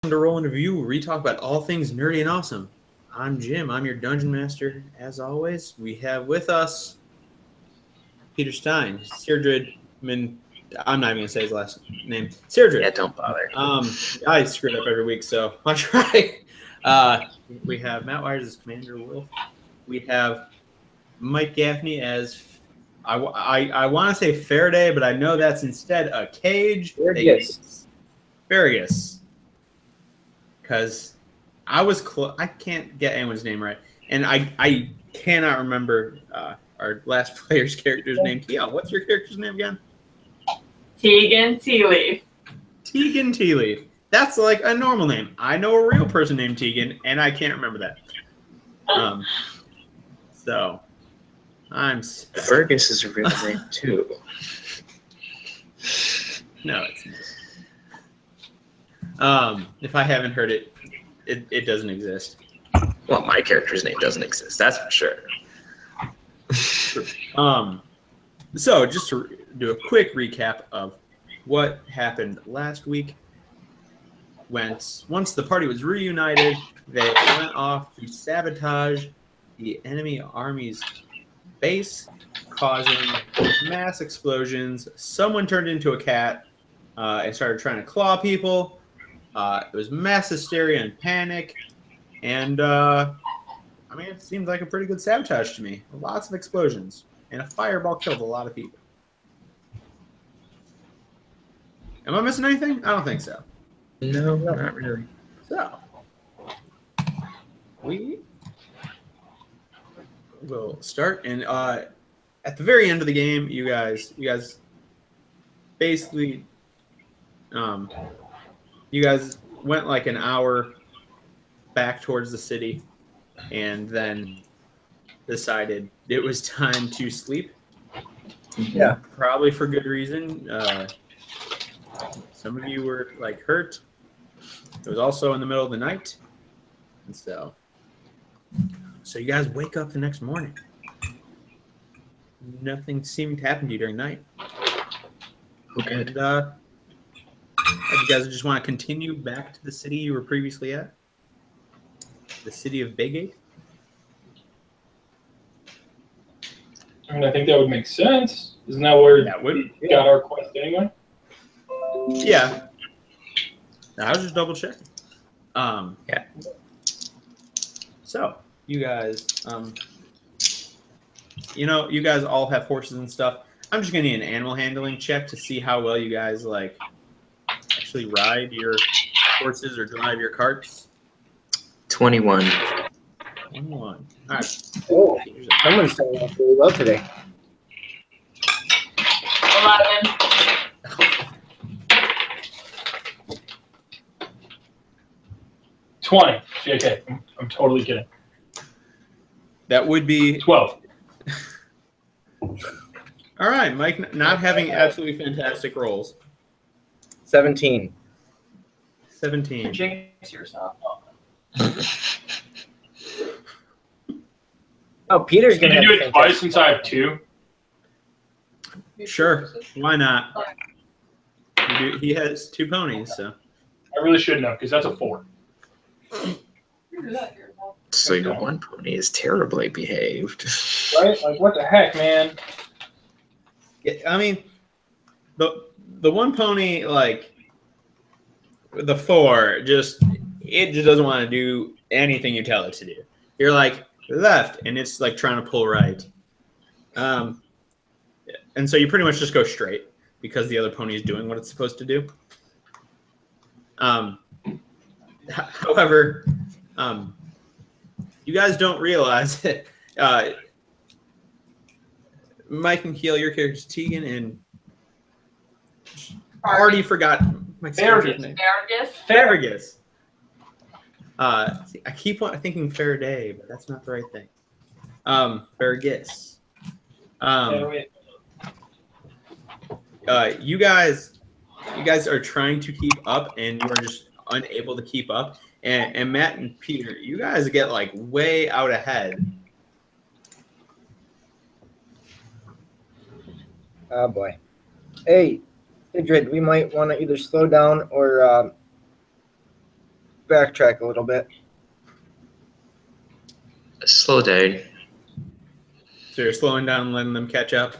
to Roll and Review, where we talk about all things nerdy and awesome. I'm Jim. I'm your Dungeon Master. As always, we have with us Peter Stein, Seirdred. I'm not even going to say his last name. Seirdred. Yeah, don't bother. I screw it up every week, so I'll try. We have Matt Wires as Commander Wolf. We have Mike Gaffney as, I want to say Faraday, but I know that's instead a cage. Fergus. Because I can't get anyone's name right. And I cannot remember our last player's character's name. Kia, what's your character's name again? Tegan Tealeaf. Tegan Tealeaf. That's like a normal name. I know a real person named Tegan, and I can't remember that. So, I'm special. Fergus is a real name, too. No, it's not. If I haven't heard it, it doesn't exist. Well, my character's name doesn't exist, that's for sure. So, just to do a quick recap of what happened last week. Once the party was reunited, they went off to sabotage the enemy army's base, causing mass explosions. Someone turned into a cat and started trying to claw people. It was mass hysteria and panic. And, it seemed like a pretty good sabotage to me. Lots of explosions. And a fireball killed a lot of people. Am I missing anything? I don't think so. No, not really. So, we will start. And at the very end of the game, you guys basically, you guys went like an hour back towards the city and then decided it was time to sleep. Yeah. Probably for good reason. Some of you were like hurt. It was also in the middle of the night. And so you guys wake up the next morning. Nothing seemed to happen to you during the night. Okay. And you guys just want to continue back to the city you were previously at? The city of Baygate? I think that would make sense. Isn't that where we got our quest anyway? Yeah. I was just double checking. Yeah. So, you guys, you guys all have horses and stuff. I'm just going to need an animal handling check to see how well you guys, actually ride your horses or drive your carts. 21. 21. All right. Oh, someone's starting off really well today. 11. $20. JK. I'm totally kidding. That would be 12. All right, Mike, not having absolutely fantastic rolls. 17. 17. Jinx yourself. Oh, Peter's Can gonna you have do a it twice fantastic- since I have 2? Sure. Why not? He has 2 ponies, so. I really shouldn't have, because that's a 4. So your one pony is terribly behaved. Right? Like, what the heck, man? I mean, the one pony, the 4, it just doesn't want to do anything you tell it to do. You're like, left, and it's like trying to pull right. And so you pretty much just go straight because the other pony is doing what it's supposed to do. However, you guys don't realize that Mike and Keel, your character's Tegan, and I already forgot Mike's character's name. Fergus. I keep thinking Faraday, but that's not the right thing. Fergus. You guys are trying to keep up, and you are just unable to keep up. And Matt and Peter, you guys get way out ahead. Oh boy. Hey, Idrid, we might want to either slow down or backtrack a little bit. Slow down. So you're slowing down and letting them catch up.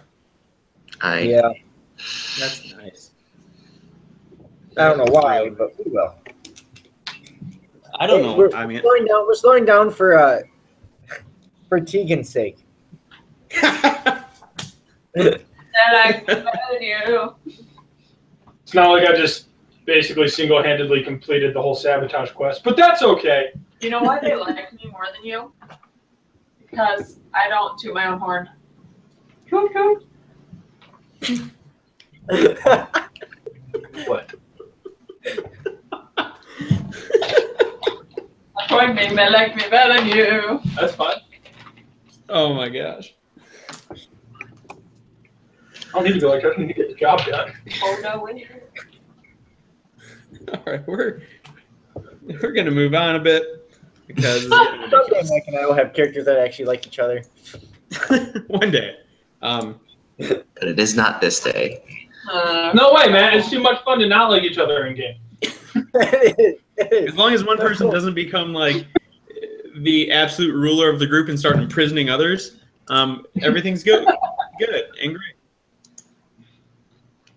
Yeah, That's nice. I don't know why, but we will. I don't Hey, know. We're, I mean, we're slowing down for Tegan's sake. That I'm better than you. It's not like I just basically single-handedly completed the whole sabotage quest, but that's okay. You know why they like me more than you? Because I don't toot my own horn. Toot toot. What? That's why they like me better than you. That's fine. oh my gosh. I don't need to be like, I need to get the job done. Oh no, wait. All right, we're gonna move on a bit because it's getting Someday ridiculous. Mike and I will have characters that actually like each other. One day. But it is not this day. No way, man. It's too much fun to not like each other in game. As long as one person doesn't become like the absolute ruler of the group and start imprisoning others, everything's good and great.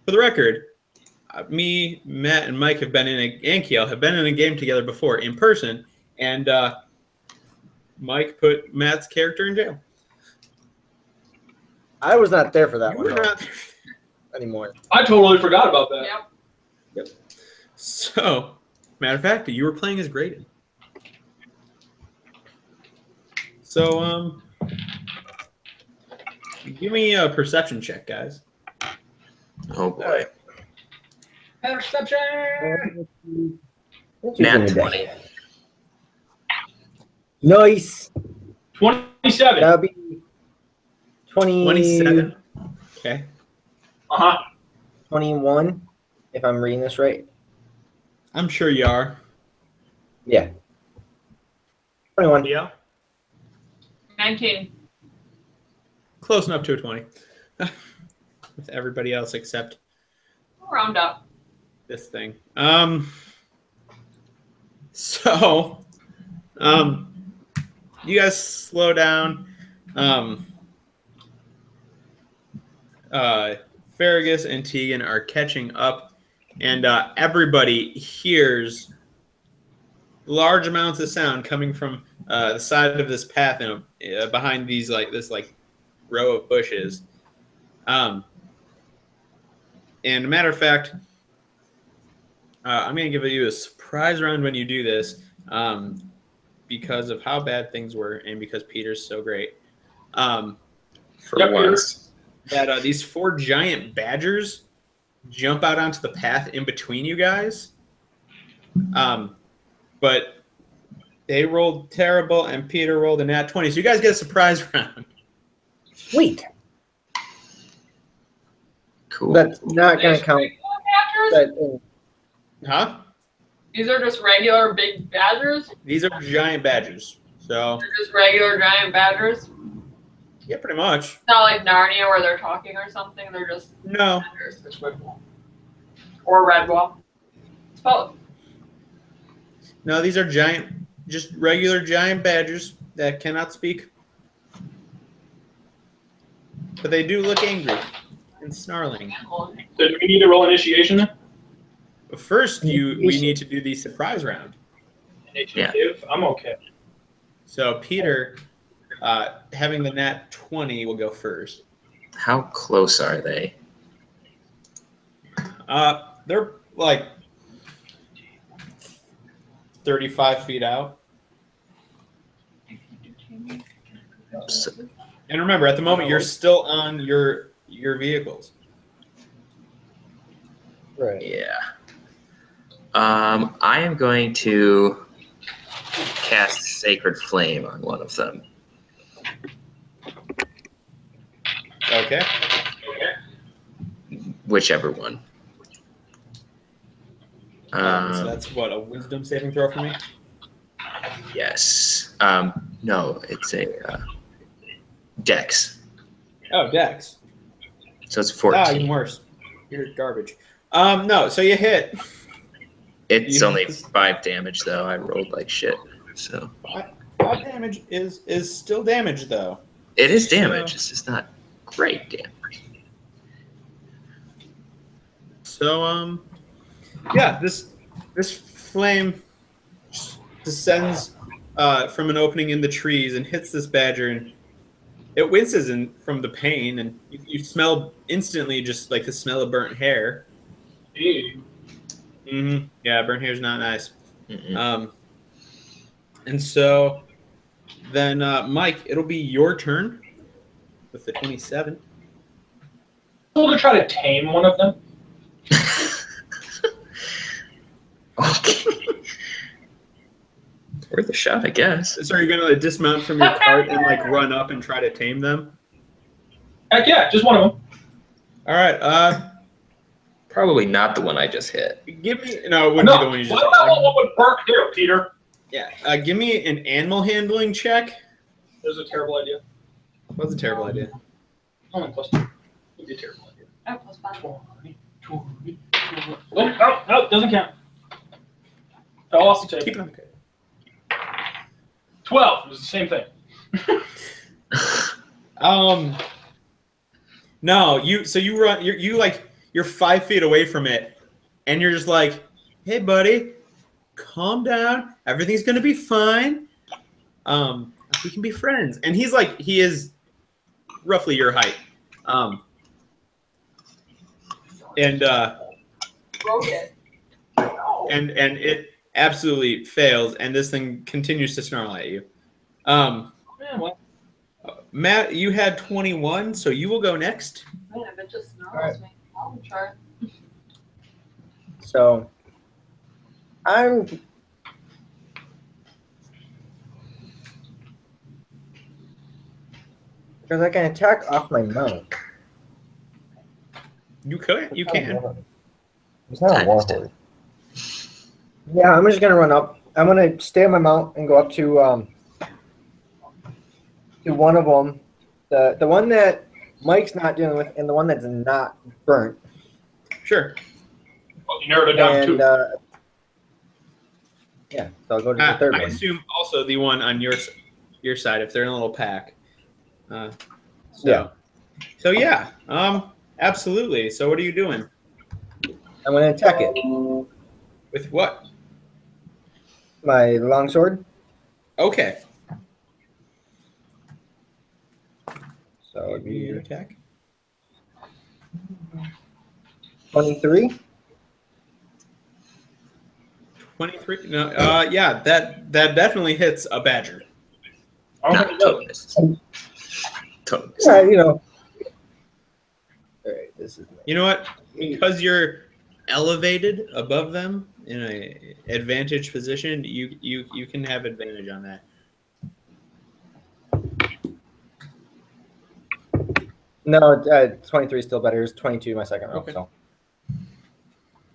For the record, me, Matt, and Mike and Kiel have been in a game together before in person, and Mike put Matt's character in jail. I was not there for that You one were though, not- anymore. I totally forgot about that. Yep. So, matter of fact, you were playing as Graydon. So, give me a perception check, guys. Oh boy. Perception! Nat 20. Nice. 27. That'll be 27. Okay. Uh-huh. 21, if I'm reading this right. I'm sure you are. Yeah. 21. Yeah. 19. Close enough to a 20. With everybody else except Round up. this thing. So, you guys slow down. Farragus and Tegan are catching up, and everybody hears large amounts of sound coming from the side of this path and behind these this row of bushes. And a matter of fact, I'm going to give you a surprise round when you do this, because of how bad things were and because Peter's so great. For Yep, once. That these 4 giant badgers jump out onto the path in between you guys. But they rolled terrible, and Peter rolled a nat 20. So you guys get a surprise round. Sweet. Cool. That's not going to count. Badgers? That, Huh? These are just regular big badgers? These are giant badgers. So, They're just regular giant badgers? yeah, pretty much. It's not like Narnia where they're talking or something. They're just No. badgers. Or Redwall. It's both. No, these are just regular giant badgers that cannot speak. But they do look angry and snarling. So do we need to roll initiation then? But first, we need to do the surprise round. Initiative? I'm okay. So Peter, having the nat 20, will go first. How close are they? They're like 35 feet out. So, And remember, at the moment, you're still on your vehicles. right. yeah. I am going to cast Sacred Flame on one of them. Okay. Whichever one. So that's what, a wisdom saving throw for me? Yes. No, it's a Dex. Oh, Dex. So it's 14. Ah, even worse. You're garbage. No, so you hit. It's only 5 damage though. I rolled like shit. So 5 damage is still damage though. it is damage. It's just not great damage. So yeah, this flame descends from an opening in the trees and hits this badger, and it winces from the pain, and you smell instantly just like the smell of burnt hair. Ew. Yeah, burnt hair is not nice. Mm-mm. And so then, Mike, it'll be your turn with the 27. To try to tame one of them. Okay. Worth a shot, I guess. So are you gonna dismount from your cart and like run up and try to tame them? Heck yeah, just one of them. All right. Probably not the one I just hit. Give me no. It wouldn't be the one you just. What about the one with burnt hair, Peter? Yeah. Give me an animal handling check. That was a terrible idea. What's a terrible idea? Only +2. It'd be a terrible idea. Oh, +5. 20. Oh, no, doesn't count. Fell off the table. Keep it on. 12. It was the same thing. No, you run. You're 5 feet away from it, and you're just like, "Hey, buddy, calm down. Everything's gonna be fine. We can be friends." And he is roughly your height. And it absolutely fails, and this thing continues to snarl at you. Yeah, well. Matt, you had 21, so you will go next. Man, if it just snarls Alright. me, I'll try. So I'm because I can attack off my mount. You could. You can. It's not a warhorse. Yeah, I'm just gonna run up. I'm gonna stay on my mount and go up to one of them, the one that Mike's not dealing with, and the one that's not burnt. Sure. Well, you narrowed it down to 2. Yeah, so I'll go to the third I one. assume also the one on your side if they're in a little pack. Yeah. So yeah. Absolutely. So what are you doing? I'm gonna attack it. With what? My longsword. Okay. So it'd Give me your be attack. 23. 23. No. Yeah. That definitely hits a badger. I don't think it does. Totally misses. Totally misses. Yeah, you know. All right, this is. You know what? Because you're elevated above them in a advantage position, you can have advantage on that. No, 23 is still better. It's 22 my second roll. Okay. So.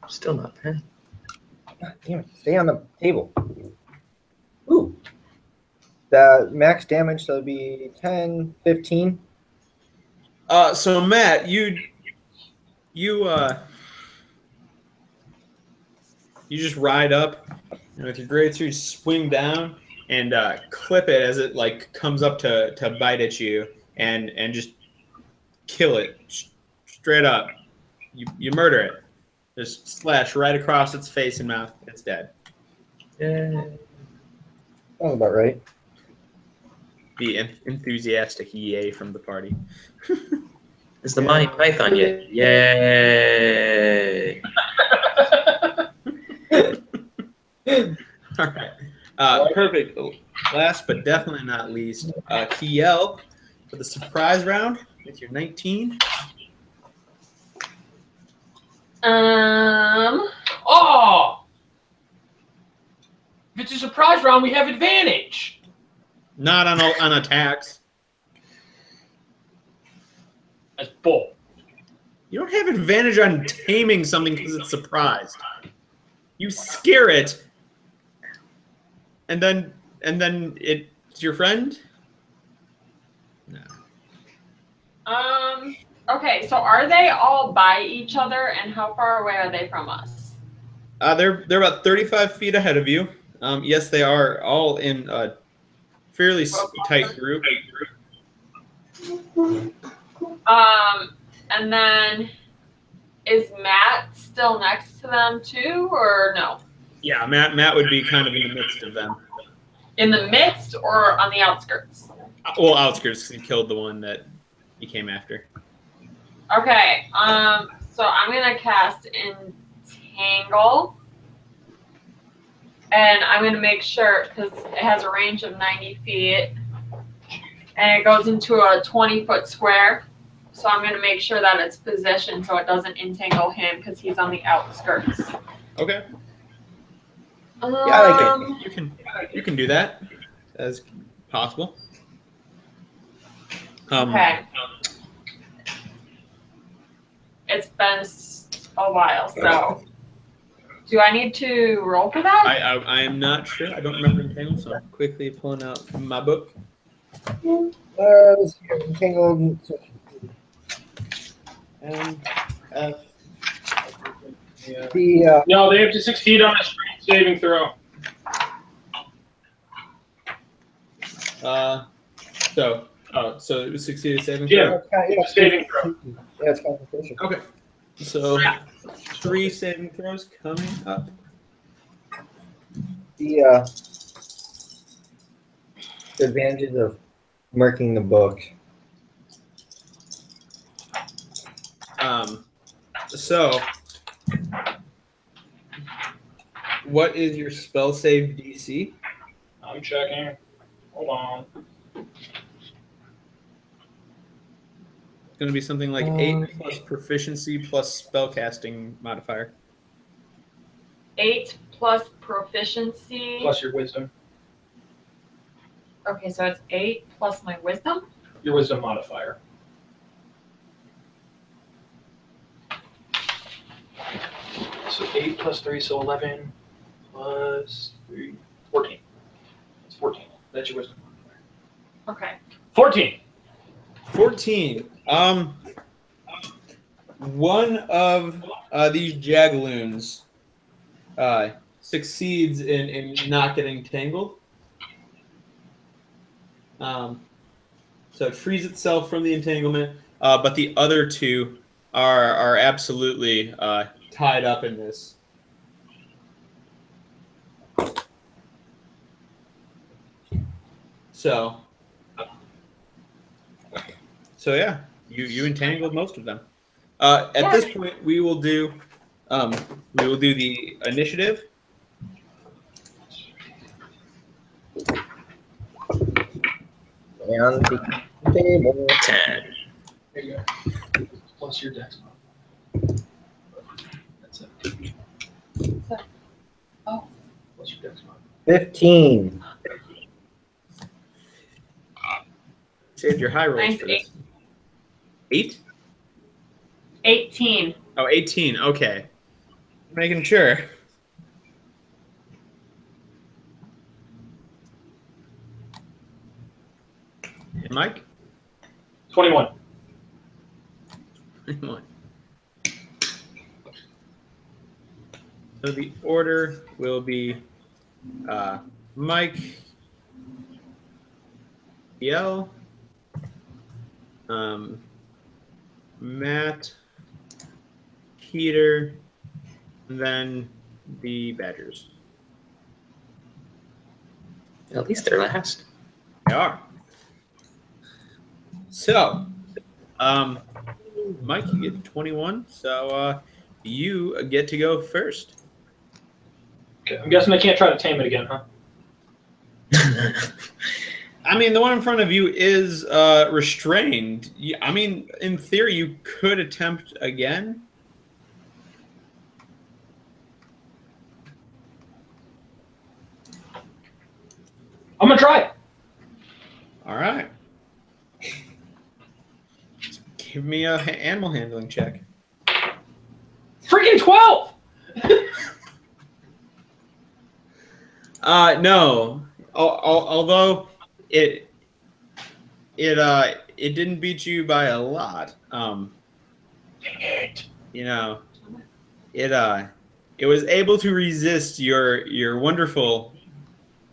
Still not bad. God damn it! Stay on the table. Ooh. The max damage, so it'd be 10, 15. So Matt, you just ride up, and with your great sword, swing down and clip it as it like comes up to bite at you, and just kill it straight up. You murder it. Just slash right across its face and mouth. It's dead. Sounds about right. The enthusiastic yay from the party. It's the Monty Python yet. Yay! All right. Perfect. Last but definitely not least, Kiel for the surprise round with your 19. Oh! If it's a surprise round, we have advantage. Not on attacks. That's bull. You don't have advantage on taming something because it's surprised. You scare it, and then it's your friend. No. Okay, so are they all by each other, and how far away are they from us? They're about 35 feet ahead of you. Yes, they are all in a fairly tight group. And then is Matt still next to them too, or no? Yeah, Matt would be kind of in the midst of them. In the midst or on the outskirts? Well, outskirts, because he killed the one that he came after. Okay. So I'm gonna cast Entangle, and I'm gonna make sure because it has a range of 90 feet, and it goes into a 20-foot square. So I'm gonna make sure that it's positioned so it doesn't entangle him because he's on the outskirts. Okay. Yeah, I like it. You can do that as possible. Okay. It's been a while, so do I need to roll for that? I am not sure. I don't remember Entangle, so I'm quickly pulling out my book. Let's see here. Entangled. And No, they have to succeed on a strength saving throw. So it was succeeded saving Yeah. throw? Saving throw. Yeah, it's concentration. Okay. So 3 saving throws coming up. The advantages of marking the book. So what is your spell save DC? I'm checking. Hold on. It's going to be something like 8 plus proficiency plus spellcasting modifier. 8 plus proficiency. Plus your wisdom. Okay, so it's 8 plus my wisdom? Your wisdom modifier. So 8 plus 3, so 11 plus 3, 14. It's 14. That's your wisdom modifier. Okay. 14. 14. One of these jagaloons succeeds in not getting tangled. So it frees itself from the entanglement, but the other two are absolutely tied up in this. So yeah, you entangled most of them. At this point, we will do the initiative. And the table. 10. There you go. Plus your dex modifier. That's it. Oh. Plus your dex modifier. 15. Saved your high rolls Mine's for this. 8? 18. Oh, 18. Okay. Making sure. Mike? 21. 21. So the order will be Mike, Yell, Matt, Peter, and then the Badgers. At least they're last. They are. So, Mike, you get 21. So you get to go first. Okay, I'm guessing I can't try to tame it again, huh? I mean, the one in front of you is restrained. I mean, in theory, you could attempt again. I'm gonna try it. All right. Give me a animal handling check. Freaking 12! No. Although it didn't beat you by a lot. Dang it. You know, It was able to resist your wonderful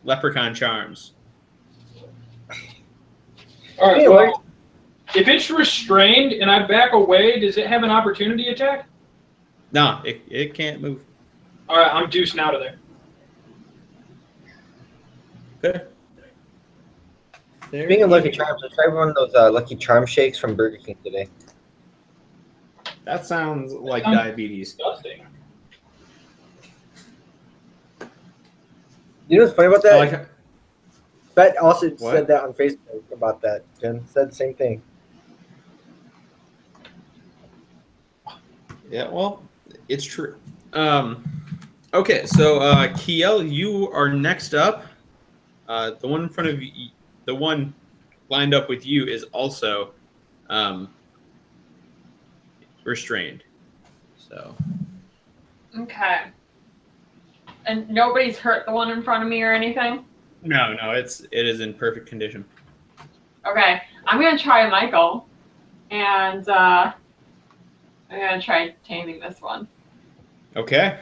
leprechaun charms. All right. Anyway. Well, if it's restrained and I back away, does it have an opportunity attack? No, it can't move. All right, I'm deucing out of there. Okay. Speaking of Lucky Charms, I tried one of those Lucky Charm shakes from Burger King today. That sounds like Sounds diabetes. Disgusting. You know what's funny about that? Like, Bet also What? said that on Facebook about that. Jen said the same thing. yeah, well, it's true. Okay, so Kiel, you are next up. The one in front of you, the one lined up with you is also restrained. So Okay. And nobody's hurt the one in front of me or anything? no, it is in perfect condition. Okay. I'm going to try Michael. And I'm going to try taming this one. Okay.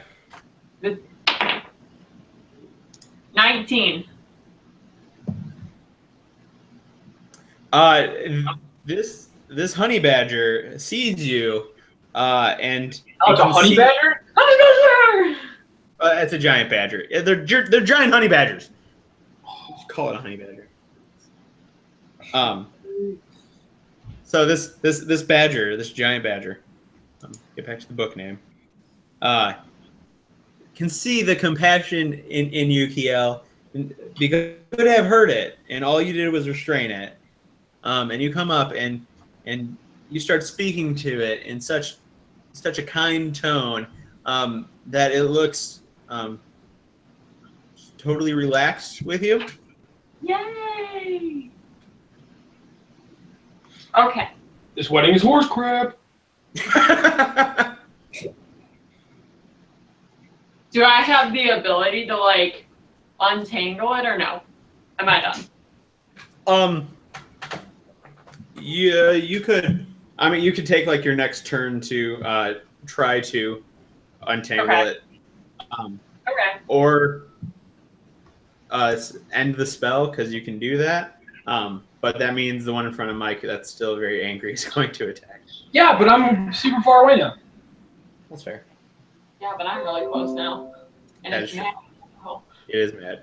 19. This honey badger sees you, and Oh, it's a you can honey see- badger? Honey badger! It's a giant badger. Yeah, they're giant honey badgers. Just call it a honey badger. So this badger, this giant badger, get back to the book name, can see the compassion in you, Kiel, because you could have hurt it, and all you did was restrain it. And you come up and you start speaking to it in such a kind tone that it looks totally relaxed with you. Yay! Okay. This wedding is horse crap. Do I have the ability to, like, untangle it or no? Am I done? Yeah, you could. I mean, you could take like your next turn to try to untangle it, Okay. or end the spell because you can do that. But that means the one in front of Mike that's still very angry is going to attack. Yeah, but I'm super far away now. That's fair. Yeah, but I'm really close now. And That it's is true. mad. Oh. It is mad.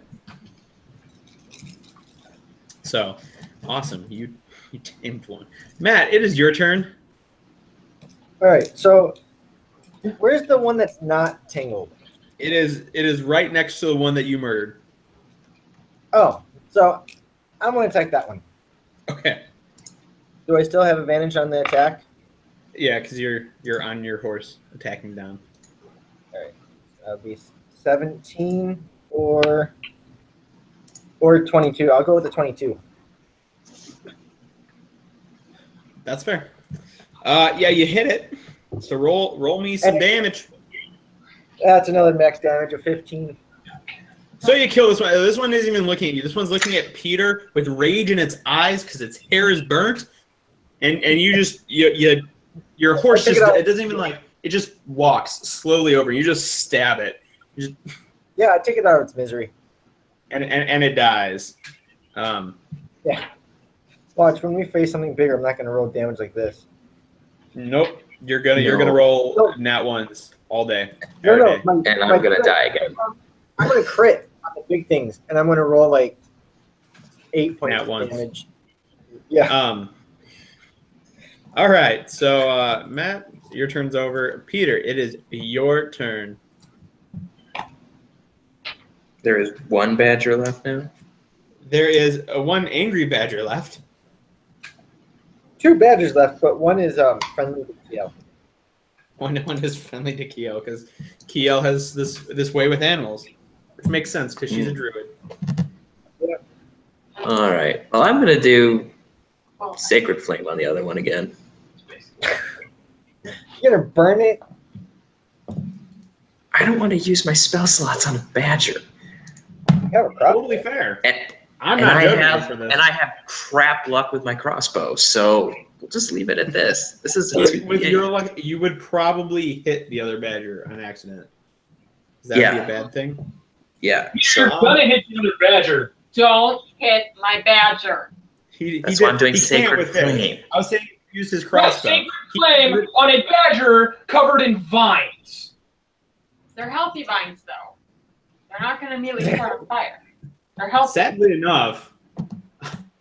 So, awesome. You tamed one. Matt, it is your turn. All right, so where's the one that's not tangled? It is right next to the one that you murdered. Oh, so I'm going to attack that one. Okay. Do I still have advantage on the attack? Yeah, because you're on your horse attacking down. All right, that'll be 17 or 22. I'll go with the 22. That's fair. Yeah, you hit it. So roll me some damage. That's another max damage of 15. So you kill this one. This one isn't even looking at you. This one's looking at Peter with rage in its eyes because its hair is burnt, and you just your horse just it doesn't even like it just walks slowly over. You just stab it. Yeah, I take it out of its misery. And it dies. Yeah. Watch, when we face something bigger, I'm not going to roll damage like this. Nope. You're gonna roll nat ones all day. No, every no. day. And I'm gonna die again. I'm going to crit on the big things, and I'm going to roll like 8 points Nat of ones. damage. Yeah. All right. So Matt, your turn's over. Peter, it is your turn. There is one badger left now. There is one angry badger left. 2 badgers left, but one is friendly to Kiel. One is friendly to Kiel because Kiel has this way with animals, which makes sense because she's a druid. All right. Well, I'm gonna do Sacred Flame on the other one again. You're going to burn it? I don't want to use my spell slots on a badger. You have a crop. Totally fair. And, I'm and not I judging you have for this. and I have crap luck with my crossbow, so we'll just leave it at this. This is With your luck, you would probably hit the other badger on accident. Is that Yeah. be a bad thing? Yeah. You're So gonna hit the other badger. Don't hit my badger. that's why I'm doing he can't sacred with this. flame. I was saying use his What crossbow. sacred flame on a badger covered in vines? They're healthy vines, though. They're not going to immediately start on fire. They're healthy. Sadly enough,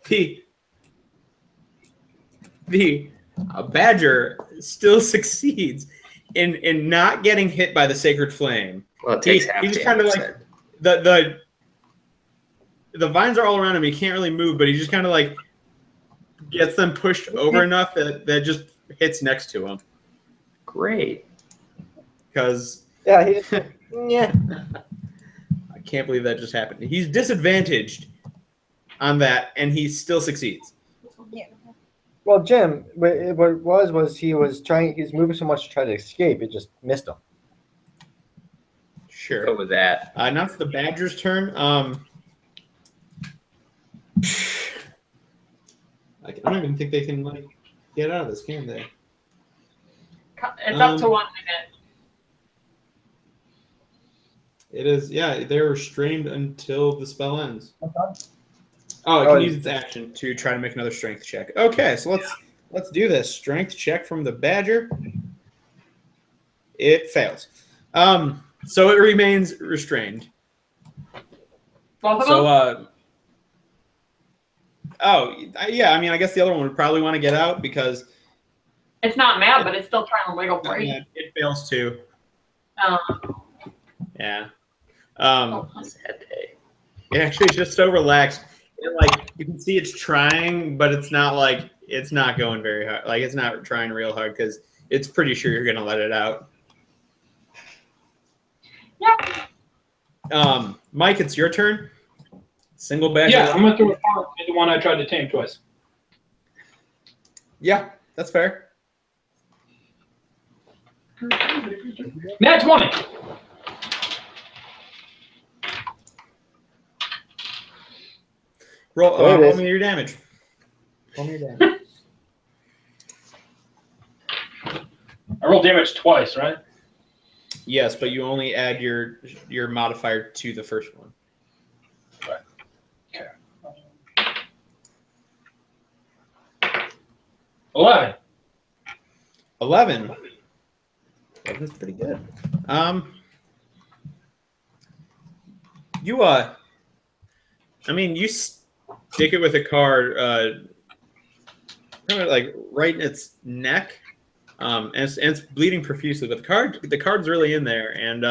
the badger still succeeds in not getting hit by the sacred flame. Well, it takes half He's damage. kind of like the vines are all around him. He can't really move, but he just kind of like gets them pushed over enough that just hits next to him. Great. Because Yeah, he just, yeah. I can't believe that just happened. He's disadvantaged on that, and he still succeeds. Well, Jim, what it was he was moving so much to try to escape, it just missed him. Sure. Go with that. Now it's the Badger's turn. I don't even think they can like get out of this, can they? It's up to 1 minute. It is, yeah. They're restrained until the spell ends. Oh, it Oh, can use its action to try to make another strength check. Okay, so let's do this. Strength check from the Badger. It fails. So it remains restrained. Both of So them? yeah. I mean, I guess the other one would probably want to get out because It's not mad, but it's still trying to wiggle free. yeah, it fails too. Yeah. Sad day. It actually is just so relaxed. And, like, you can see it's trying, but it's not like it's not going very hard. Like, it's not trying real hard because it's pretty sure you're gonna let it out. Yeah. Mike, it's your turn. Single badger. Yeah, I'm gonna throw a part at the one I tried to tame twice. Yeah, that's fair. Nat 20. Roll There it is. me your damage. Roll me your damage. I rolled damage twice, right? Yes, but you only add your modifier to the first one. Right. Okay. 11. 11. That's pretty good. You stick it with a card, kind of like right in its neck, and it's bleeding profusely. But the card's really in there, and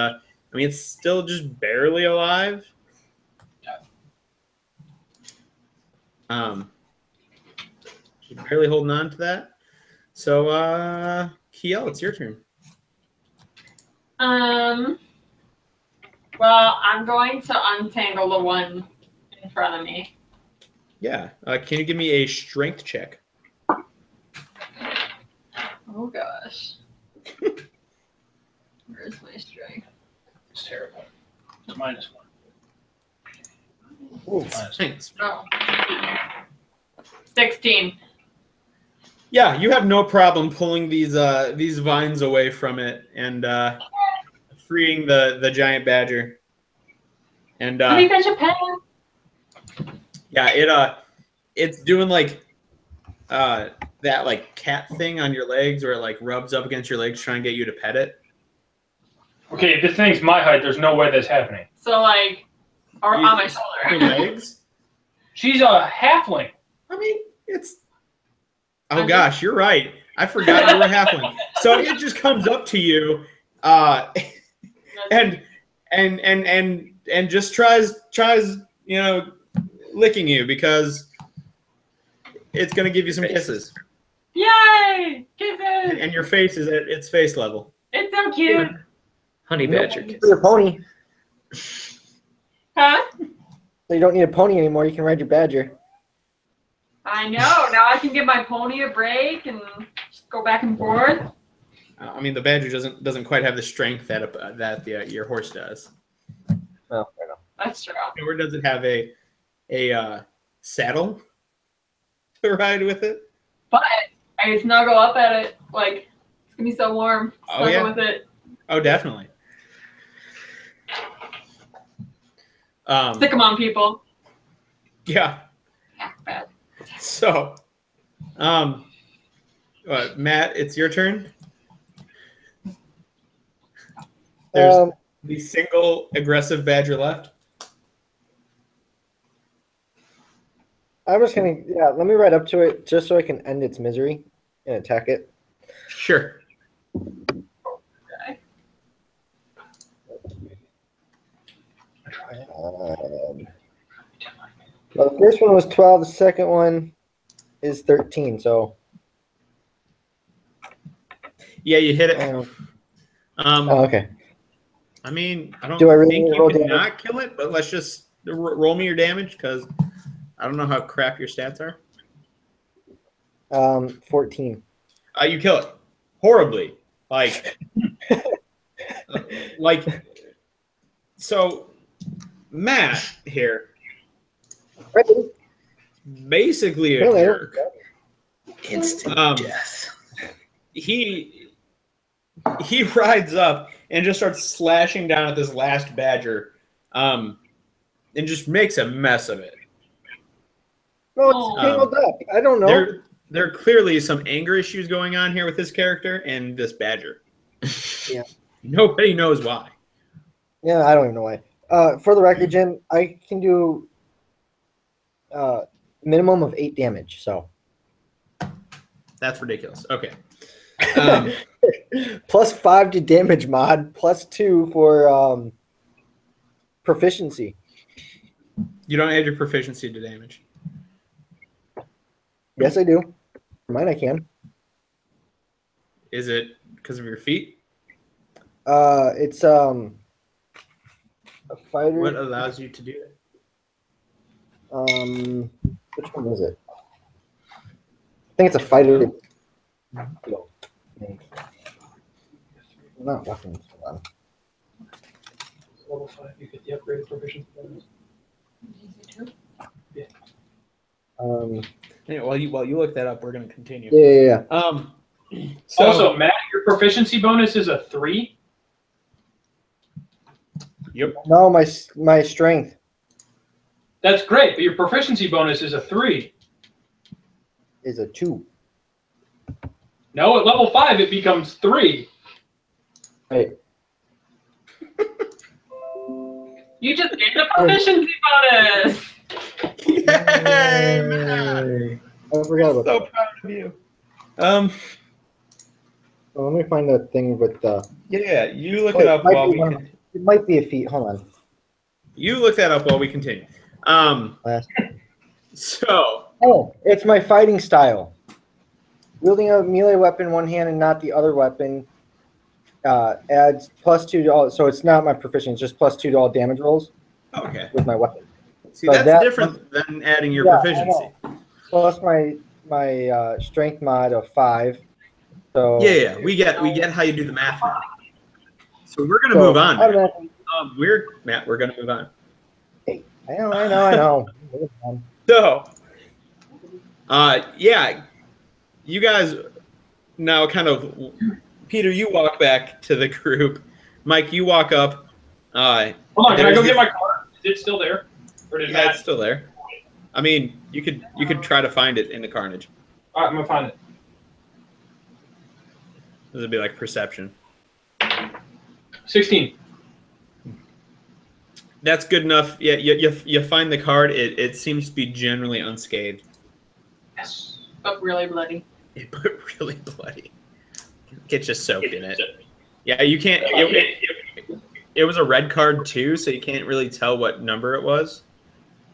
it's still just barely alive. She's barely holding on to that. So, Kiel, it's your turn. Well, I'm going to untangle the one in front of me. Yeah. Can you give me a strength check? Oh gosh. Where's my strength? It's terrible. It's -1. Thanks. Oh. 16. Yeah, you have no problem pulling these vines away from it and freeing the giant badger. And Honey Badger Pet. yeah, it's doing like that like cat thing on your legs where it like rubs up against your legs trying to get you to pet it. Okay, if this thing's my height, there's no way that's happening. So like, or on my Your shoulder. legs? She's a halfling. I mean, it's. Oh gosh, you're right. I forgot you were halfling. So it just comes up to you, and just tries licking you because it's gonna give you some kisses. Yay! Kisses! And your face is at its face level. It's so cute. Honey badger kiss. For your pony. Huh? So you don't need a pony anymore. You can ride your badger. I know. Now I can give my pony a break and just go back and forth. I mean, the badger doesn't quite have the strength that your horse does. Oh, fair enough. That's true. Or does it have a saddle to ride with it? But I can snuggle up at it. Like, it's going to be so warm. Oh, Snuggle yeah. with it. Oh, definitely. Stick them on people. Yeah. Yeah, bad. So, Matt, it's your turn. There's the single aggressive badger left. I'm just gonna let me ride up to it just so I can end its misery and attack it. Sure. Okay. Well, the first one was 12. The second one is 13. So Yeah, you hit it. Okay. I mean, I don't Do I really think you roll can damage? not kill it, but let's just roll me your damage because I don't know how crap your stats are. 14. You kill it horribly, like so. Matt here, basically a Really? jerk. Instant Um, death. He rides up and just starts slashing down at this last badger, and just makes a mess of it. No, it's tangled up. I don't know. There are clearly some anger issues going on here with this character and this badger. Yeah. Nobody knows why. Yeah, I don't even know why. For the record, Jim, I can do minimum of 8 damage. So That's ridiculous. Okay. plus 5 to damage mod, plus 2 for proficiency. You don't add your proficiency to damage. Yes, I do. For mine, I can. Is it because of your feet? It's a fighter. What allows you to do that? Which one is it? I think it's a fighter. No. Not weapons. Hold on. Level 5, you get the upgraded proficiency bonus. Yeah, while you look that up, we're going to continue. Yeah. So, Also, Matt, your proficiency bonus is a 3. yep. No, my strength That's great, but your proficiency bonus is a 3. is a 2. No, at level 5 it becomes 3. Right. You just gained a proficiency bonus. Yay, man. I forgot about So that. proud of you. Well, let me find that thing with the. Yeah, you look it up while we. It might be a feat. Hold on. You look that up while we continue. Last. So. Oh, it's my fighting style. Wielding a melee weapon in one hand and not the other weapon adds plus 2 to all. So it's not my proficiency. It's just plus 2 to all damage rolls Okay. with my weapon. See, So that's different than adding your proficiency. Plus my strength mod of 5. So Yeah, we get how you do the math now. So we're gonna move on. Matt. We're gonna move on. I know. So, yeah, you guys now kind of. Peter, you walk back to the group. Mike, you walk up. Hold on, can I go get my card? Is it still there? Or did Matt? It's still there. I mean, you could try to find it in the carnage. All right, I'm gonna find it. This would be like perception. 16. That's good enough. Yeah, you find the card. It seems to be generally unscathed. Yes. But really bloody. But really bloody. Get just soaked in it. Yeah, you can't. It was a red card too, so you can't really tell what number it was.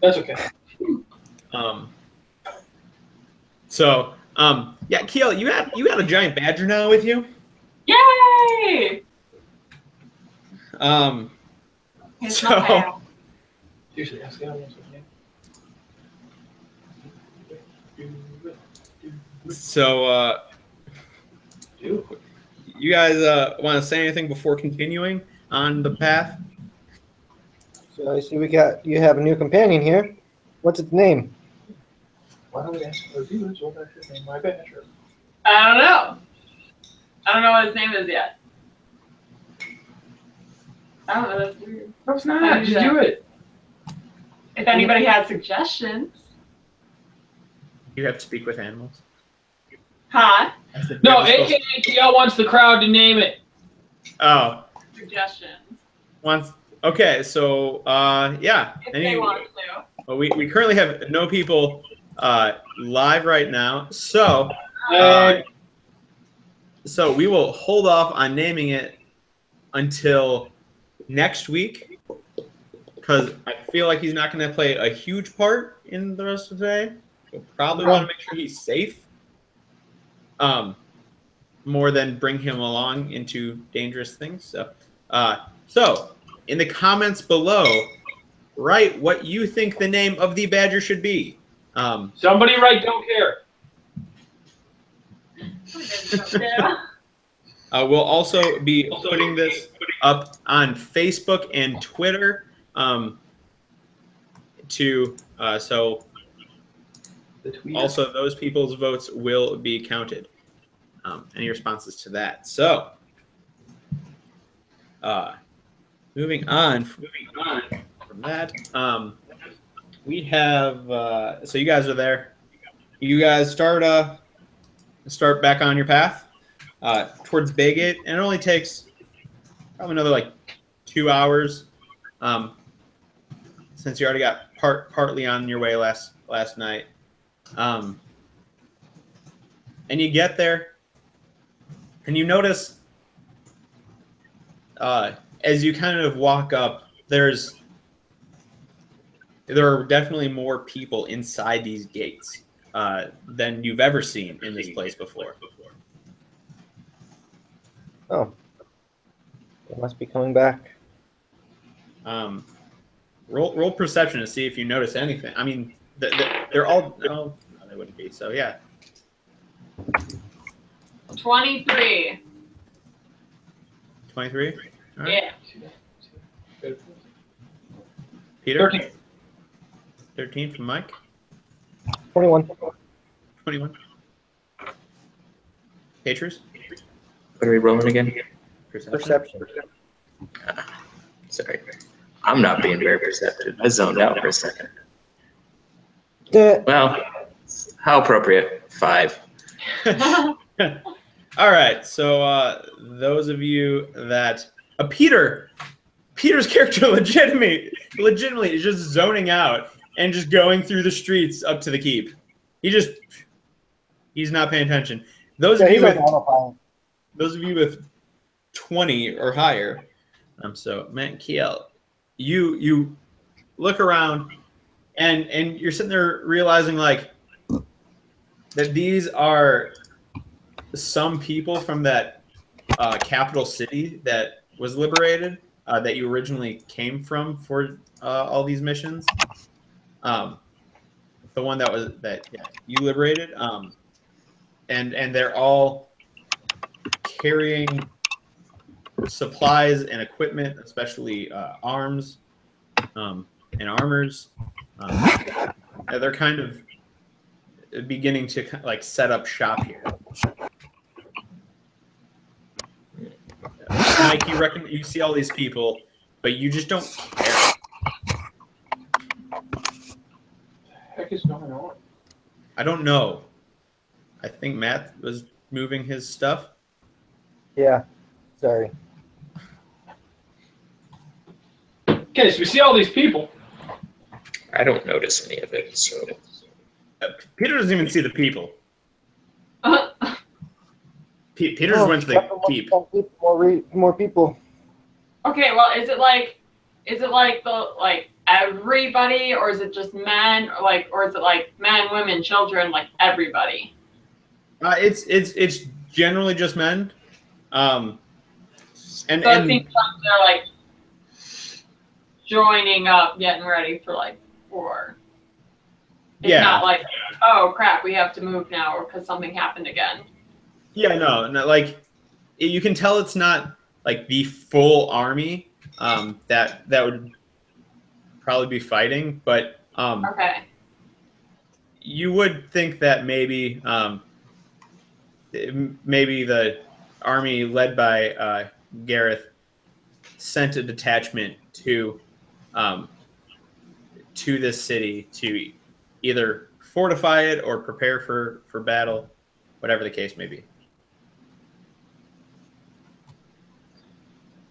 That's okay. Yeah, Keel, you got a giant badger now with you. Yay! Here's my So pal. Usually ask the audience what you guys want to say anything before continuing on the path? So I see you have a new companion here. What's its name? Why don't we ask our viewers what I should name my badger? I don't know. I don't know what his name is yet. I don't know. That's weird. No, it's not. Just do it. If anybody has suggestions. You have to speak with animals. Huh? No, AKATL wants the crowd to name it. Oh. Suggestions. Okay, so yeah. If they want to. Well, we currently have no people live right now, so so we will hold off on naming it until next week, because I feel like he's not going to play a huge part in the rest of the day. We'll probably want to make sure he's safe, more than bring him along into dangerous things. So in the comments below, write what you think the name of the badger should be. Somebody write "don't care." We'll also be putting this up on Facebook and Twitter, so also those people's votes will be counted. Any responses to that? So, moving on from that, we have. So you guys are there. You guys start back on your path towards Baygate, and it only takes probably another like 2 hours, since you already got partly on your way last night. And you get there, and you notice as you kind of walk up, there are definitely more people inside these gates than you've ever seen in this place before. Oh, they must be coming back. Roll perception to see if you notice anything. I mean, they're all no, they wouldn't be. So yeah. 23. 23. All right. Yeah. Peter. 13. 13 from Mike. 21. 21. Patriots. What are we rolling again? Perception. Sorry. I'm not being very perceptive. I zoned out for a second. Well, how appropriate. 5. All right. So those of you that Peter's character legitimately is just zoning out and just going through the streets up to the keep. He's not paying attention. Those of you with 20 or higher. So Matt Kiel, you look around and you're sitting there realizing like that these are some people from that capital city that was liberated, that you originally came from for all these missions. The one that you liberated, and they're all carrying supplies and equipment, especially arms and armors. They're kind of beginning to like set up shop here. Mike, you see all these people, but you just don't care. What the heck is going on? I don't know. I think Matt was moving his stuff. Yeah. Sorry. Okay, so we see all these people. I don't notice any of it, so. Peter doesn't even see the people. Peter just went to the keep. More people. Okay, well, is it like everybody, or is it just men, or is it like men, women, children, like everybody? It's generally just men. And it seems like they're like joining up, getting ready for like war. It's not like, oh crap, we have to move now, or because something happened again. Yeah, no, like you can tell it's not like the full army that would probably be fighting, but okay. You would think that maybe the army led by Gareth sent a detachment to to this city to either fortify it or prepare for battle, whatever the case may be.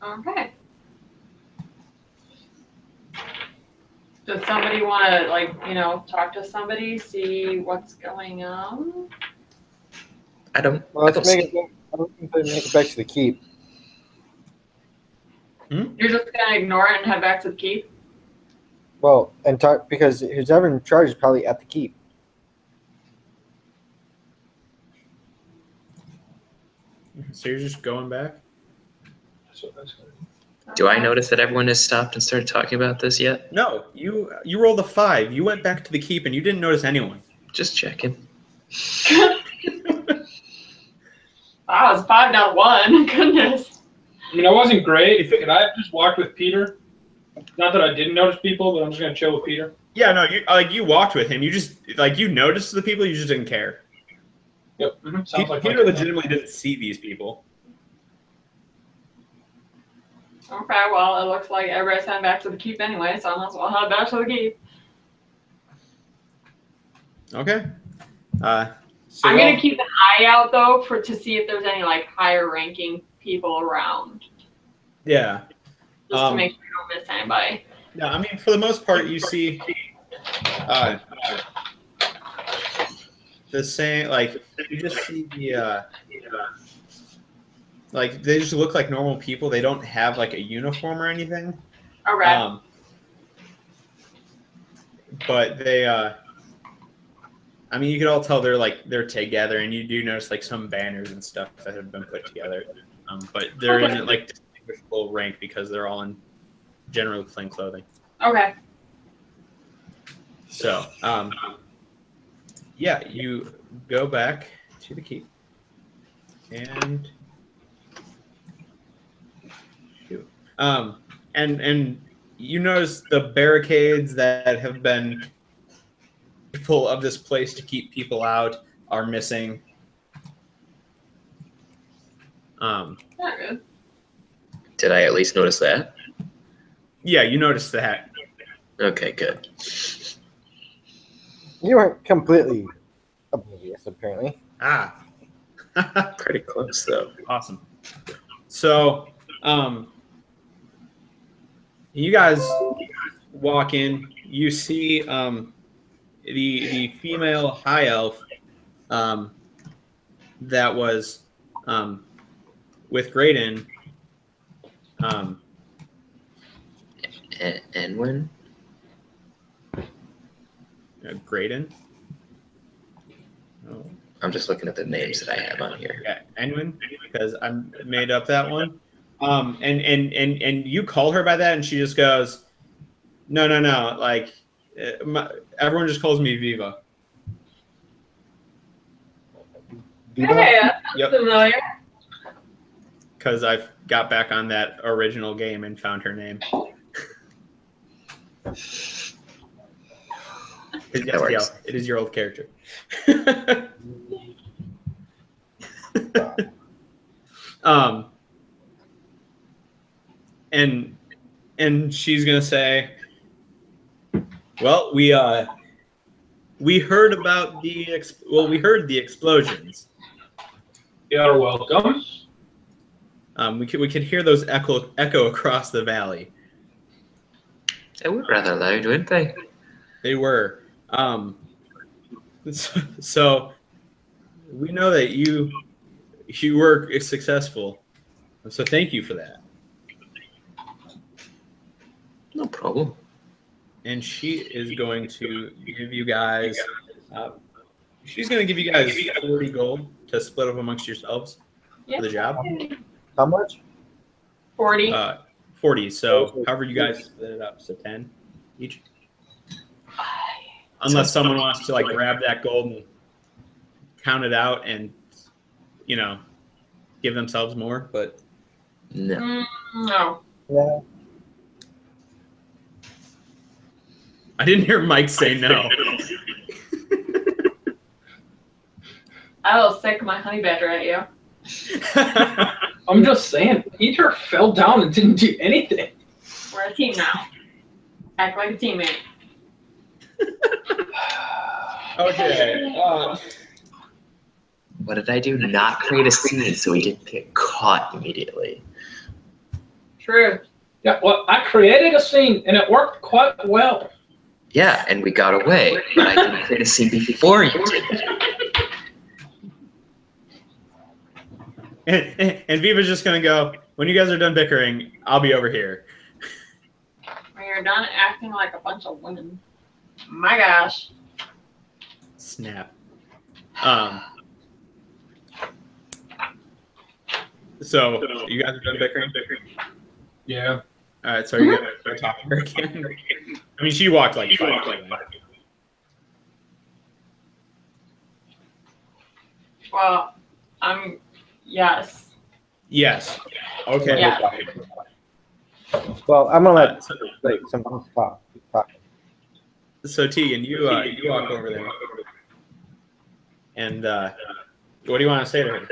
Okay. Does somebody want to, like, talk to somebody, see what's going on? Well, let's make it back to the keep. You're just gonna ignore it and head back to the keep? Well, and talk because who's ever in charge is probably at the keep. So you're just going back? Do I notice that everyone has stopped and started talking about this yet? No, you rolled a 5. You went back to the keep and you didn't notice anyone. Just checking. Wow, it's 5 not 1. Goodness. I mean, I wasn't great. Could I have just walked with Peter? Not that I didn't notice people, but I'm just gonna chill with Peter. Yeah, no, you walked with him. You just you noticed the people, you just didn't care. Yep. Sounds like Peter legitimately didn't see these people. Okay, well, it looks like everybody's heading back to the keep anyway, so I might as well head back to the keep. Okay. I'm gonna keep an eye out though to see if there's any higher ranking people around. Yeah. Just to make sure we don't miss anybody. No, I mean, for the most part, you see the same, you just see the, they just look like normal people. They don't have, a uniform or anything. Okay. But they, I mean, you could all tell they're together, and you do notice, some banners and stuff that have been put together. But there isn't, distinguishable rank because they're all in generally plain clothing. Okay. So, yeah, you go back to the keep, and shoot, and you notice the barricades that have been full of this place to keep people out are missing. Not good. Did I at least notice that? Yeah, you noticed that. Okay, good. You weren't completely oblivious, apparently. Ah. Pretty close, though. Awesome. So, you guys walk in. You see the female high elf that was with Graydon. Enwin? Graydon. Oh. I'm just looking at the names that I have on here. Yeah, Enwin, because I made up that one. And you call her by that, and she just goes, no. Everyone just calls me Viva. Viva? Hey, that's Yep. familiar. Because I've got back on that original game and found her name. Yes, it is your old character. And she's gonna say, well, we heard about we heard the explosions. You're welcome. We could hear those echo across the valley. They were rather loud, weren't they? They were. So we know that you were successful. So thank you for that. No problem. And she is going to give you guys. She's going to give you guys 40 gold to split up amongst yourselves for the job. How much? 40. 40. So however you guys split it up, so 10 each. Unless someone wants to grab that gold and count it out and give themselves more, but No. No. Yeah. I didn't hear Mike say no. I will sick my honey badger at you. I'm just saying, Peter fell down and didn't do anything. We're a team now. Act like a teammate. Okay. What did I do? Not create a scene so we didn't get caught immediately. True. Yeah, well, I created a scene and it worked quite well. Yeah, and we got away, but I didn't create a scene before you did. And Viva's just gonna go, when you guys are done bickering, I'll be over here. When you're done acting like a bunch of women. My gosh. Snap. So you guys are done bickering? Yeah. All right, so are you gonna talk to her again? I mean, she walked like 5 feet. Well, yes. Yes. Okay. Yeah. Well, I'm gonna let So, someone else talk. so Tegan, you walk over there, and what do you want to say to her?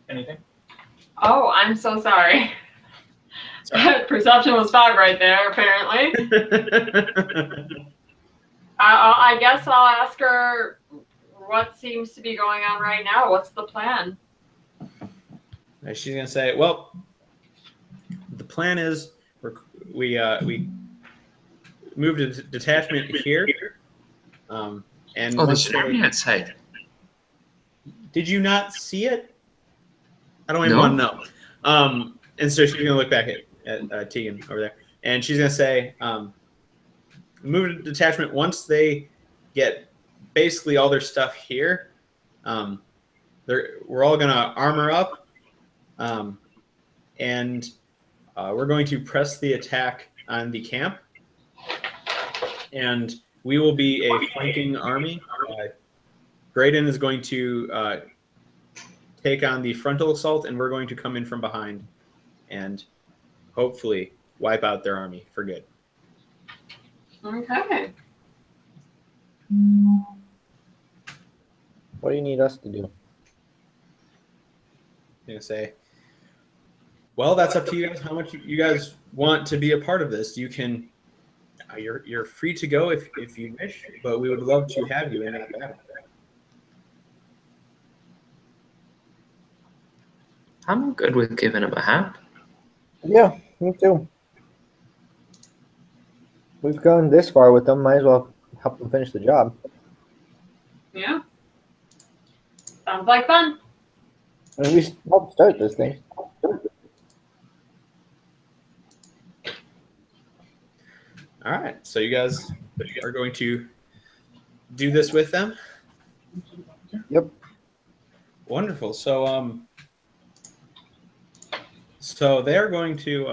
Anything? Oh, I'm so sorry. Perception was 5 right there, apparently. I guess I'll ask her what seems to be going on right now. What's the plan? She's gonna say, "Well, the plan is we moved a detachment here, and Oh, once there's an army outside. did you not see it? I don't even No. want to know." And so she's gonna look back at Tegan over there, and she's gonna say, "Move a detachment once they get basically all their stuff here. We're all gonna armor up, and we're going to press the attack on the camp, and we will be a flanking army. Graydon is going to take on the frontal assault, and we're going to come in from behind and hopefully wipe out their army for good." Okay. What do you need us to do? I'm gonna say, well, that's up to you guys. How much you guys want to be a part of this? You can. You're free to go if you wish, but we would love to have you in that battle. I'm good with giving him a hand. Yeah, me too. We've gone this far with them. Might as well help them finish the job. Yeah. Sounds like fun. And we help start this thing. All right, so you guys are going to do this with them. Yep. Wonderful. So so they're going to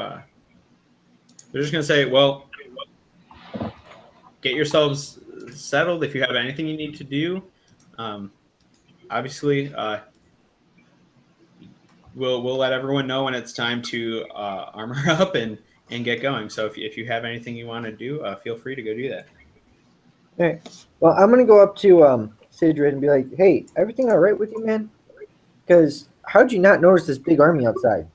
they're just going to say, well, get yourselves settled if you have anything you need to do. Obviously, we'll let everyone know when it's time to armor up and get going. So if you have anything you want to do, feel free to go do that. All right. Well, I'm gonna go up to Sidrid and be like, "Hey, everything all right with you, man? Because how'd you not notice this big army outside?"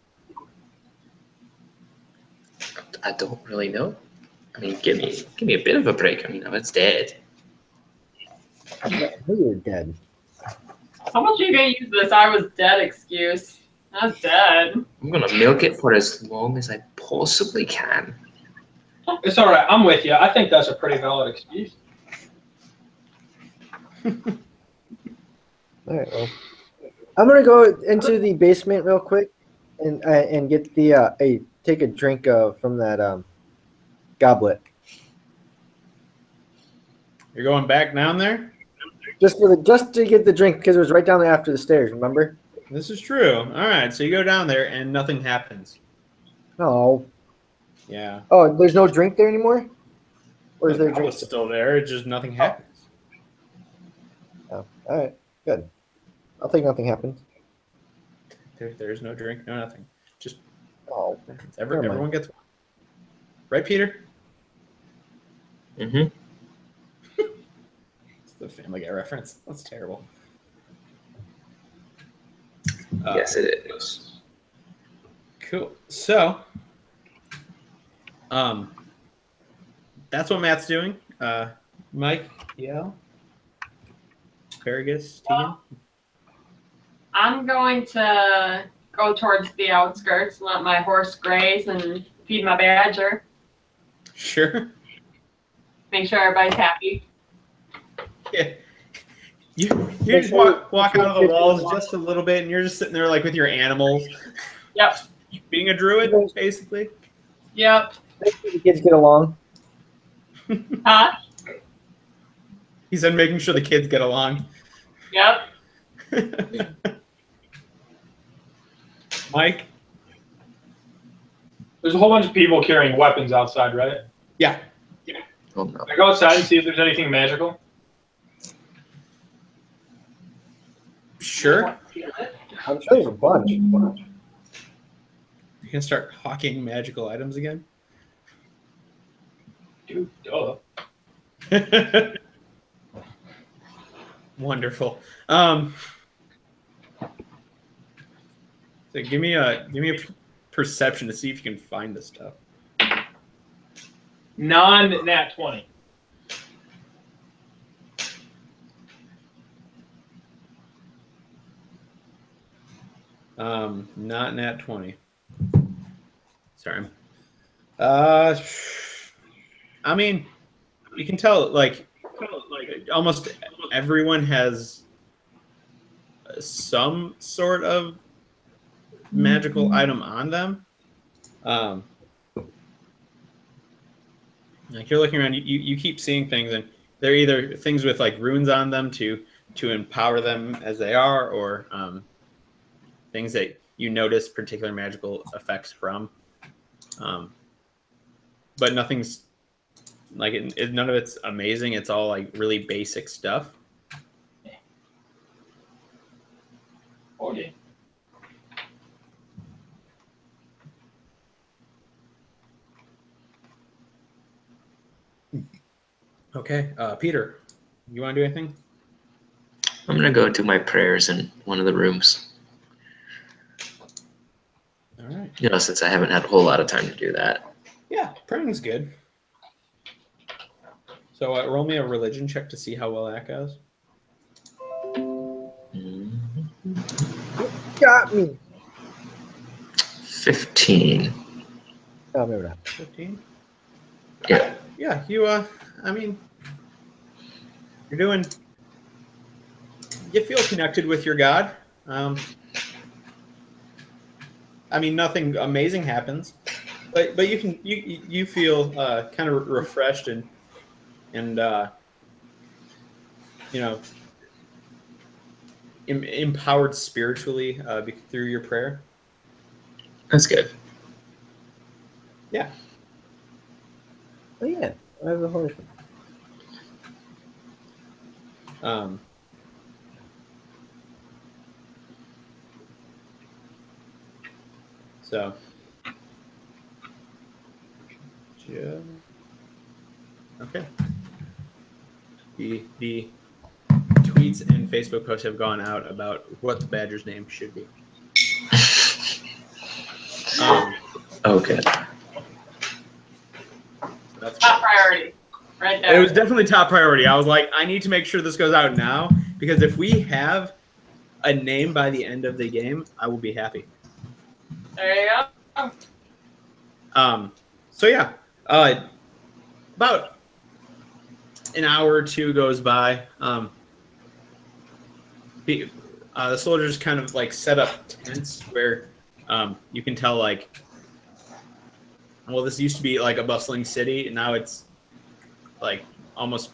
I don't really know. I mean, give me a bit of a break. I mean, it's dead. I knew you were dead. How much are you going to use this "I was dead" excuse? That's dead. I'm gonna milk it for as long as I possibly can. It's all right. I'm with you. I think that's a pretty valid excuse. All right. Well, I'm gonna go into the basement real quick and get the take a drink from that goblet. You're going back down there? Just to get the drink because it was right down there after the stairs. Remember? This is true. All right, so you go down there and nothing happens. Oh. Yeah. Oh, there's no drink there anymore? Or is there a drink? It's still there. It's just nothing happens. Oh, all right. Good. I'll take nothing happens. There's no drink, no nothing. Just never mind. everyone gets one. Right, Peter? Mm-hmm. It's the Family Guy reference. That's terrible. Yes, it is. Cool. So, that's what Matt's doing. Mike, yeah. Asparagus, Tegan. I'm going to go towards the outskirts and let my horse graze and feed my badger. Sure. Make sure everybody's happy. Yeah. You just walk out of the walls just a little bit, and you're just sitting there like with your animals. Yep. Being a druid, basically. Yep. Make sure the kids get along. Huh? He said making sure the kids get along. Yep. Mike? There's a whole bunch of people carrying weapons outside, right? Yeah. Oh no. Can I go outside and see if there's anything magical? Sure. I'm sure there's a bunch. You can start hawking magical items again. Dude, duh. Wonderful. So give me a perception to see if you can find this stuff. Non-nat 20. Not nat 20. Sorry. I mean, you can tell like almost everyone has some sort of magical item on them. Like you're looking around, you keep seeing things, and they're either things with like runes on them to empower them as they are, or things that you notice particular magical effects from. But nothing's like none of it's amazing. It's all like really basic stuff. Okay. Okay, Peter, you want to do anything? I'm gonna go do my prayers in one of the rooms. All right. You know, since I haven't had a whole lot of time to do that. Yeah, praying's good. So roll me a religion check to see how well that goes. Got me. 15. Oh, maybe not. 15? Yeah. Yeah, you, I mean, you're doing, you feel connected with your God. I mean, nothing amazing happens, but you feel kind of refreshed and you know, empowered spiritually through your prayer. That's good. Yeah. Oh yeah, I have a horse. So. Okay. The tweets and Facebook posts have gone out about what the badger's name should be. Okay. So that's Top priority. Right there. It was definitely top priority. I was like, I need to make sure this goes out now, because if we have a name by the end of the game, I will be happy. There you go. So yeah, about an hour or two goes by. The soldiers kind of like set up tents where you can tell like, well, this used to be like a bustling city, and now it's like almost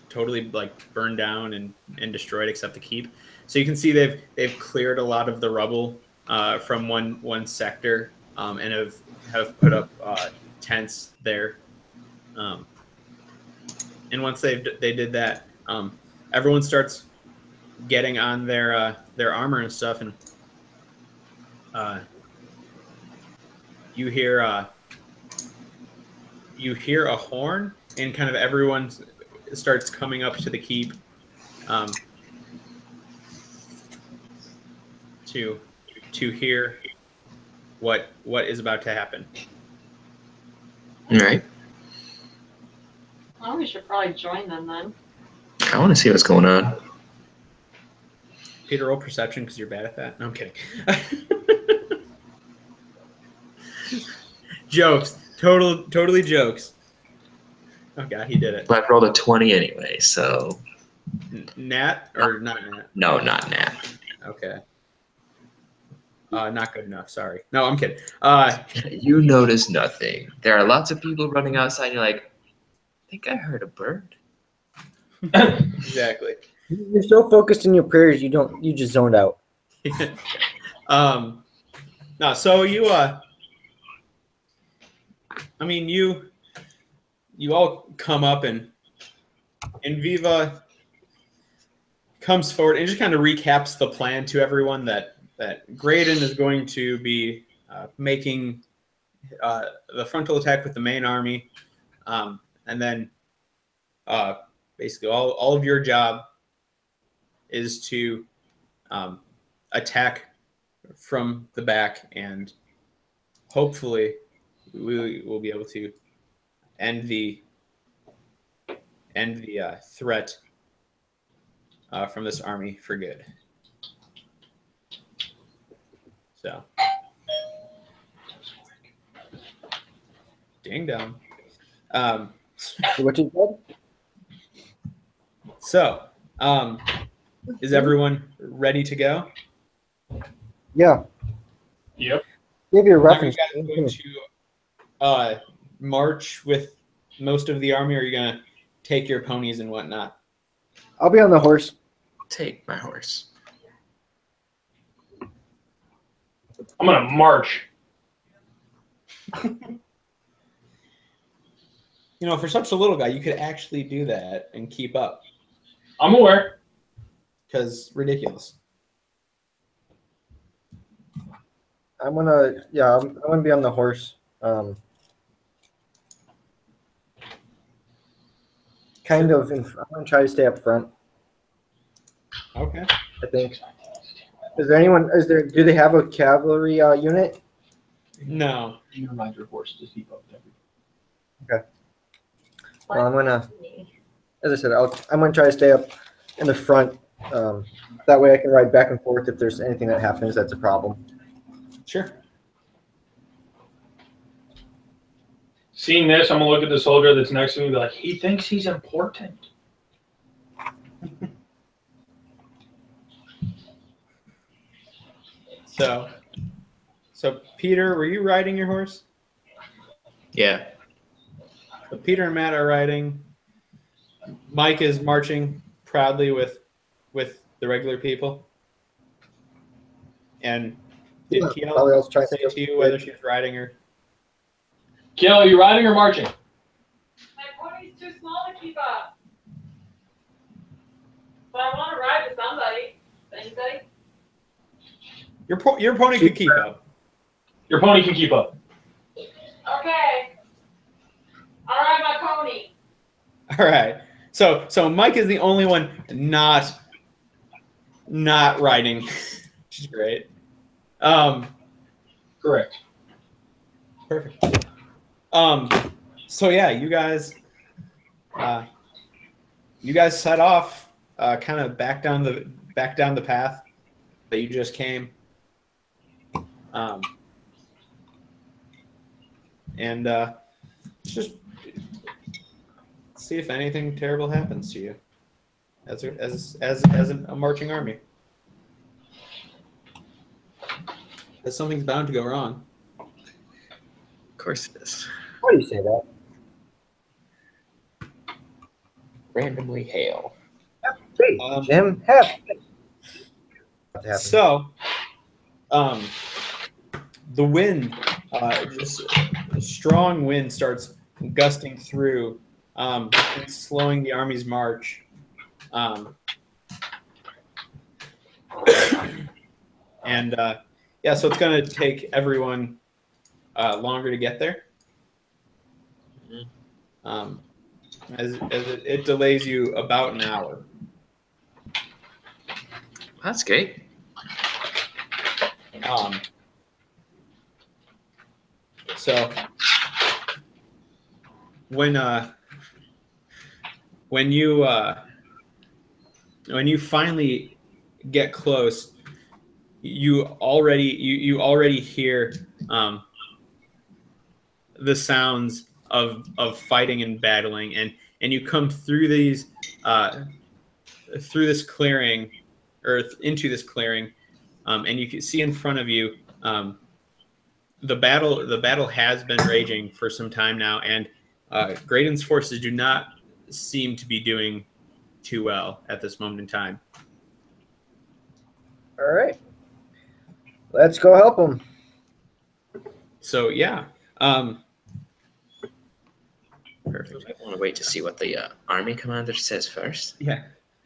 totally like burned down and destroyed except the keep. So you can see they've cleared a lot of the rubble from one sector and have put up tents there. And once they did that, everyone starts getting on their armor and stuff, and you hear a horn, and kind of everyone starts coming up to the keep to hear what is about to happen. All right. Well, we should probably join them then. I want to see what's going on. Peter, roll perception because you're bad at that. No, I'm kidding. Jokes. Totally jokes. Oh god, he did it. But I rolled a 20 anyway, so Nat or not Nat? no, not Nat. Okay. Not good enough. Sorry. No, I'm kidding. You notice nothing. There are lots of people running outside. You're like, I think I heard a bird. Exactly. You're so focused in your prayers, you just zoned out. No, so you I mean you all come up and Viva comes forward and just kind of recaps the plan to everyone that Graydon is going to be making the frontal attack with the main army, and then basically all of your job is to attack from the back, and hopefully we will be able to end the threat from this army for good. So, ding dong. What you said? So, is everyone ready to go? Yeah. Yep. Give your Are you reference. guys going to march with most of the army, or are you going to take your ponies and whatnot? I'll be on the horse. Take my horse. I'm gonna march. You know, for such a little guy, you could actually do that and keep up. I'm aware. Because ridiculous. I'm gonna be on the horse. Kind of. I'm gonna try to stay up front. Okay. I think. Is there anyone? Do they have a cavalry unit? No. You remind your horse to keep up with everything. Well, I'm gonna. As I said, I'm gonna try to stay up in the front. That way, I can ride back and forth if there's anything that happens that's a problem. Sure. Seeing this, I'm gonna look at the soldier that's next to me and be like, he thinks he's important. So Peter, were you riding your horse? Yeah. So Peter and Matt are riding. Mike is marching proudly with the regular people. And did Yeah, probably else Kiel try say to- to you whether she's riding or? Kiel, are you riding or marching? My pony's too small to keep up. But I want to ride with somebody. Anybody? Your pony could keep up. Your pony can keep up. Okay. I'll ride my pony. All right. So Mike is the only one not riding, which is great. Correct. Perfect. So yeah, you guys set off, kind of back down the path that you just came. And just see if anything terrible happens to you as a marching army. Because something's bound to go wrong. Of course it is. Why do you say that? Randomly hail. Hey, Jim, So, the wind, just a strong wind starts gusting through, and slowing the army's march. Yeah, so it's going to take everyone longer to get there. As it delays you about an hour. That's great. So when you finally get close, you already hear the sounds of fighting and battling, and you come through these through this clearing or into this clearing, and you can see in front of you the battle has been raging for some time now, and Graydon's forces do not seem to be doing too well at this moment in time. All right. Let's go help them. So yeah. Perfect. I want to wait to see what the army commander says first. Yeah.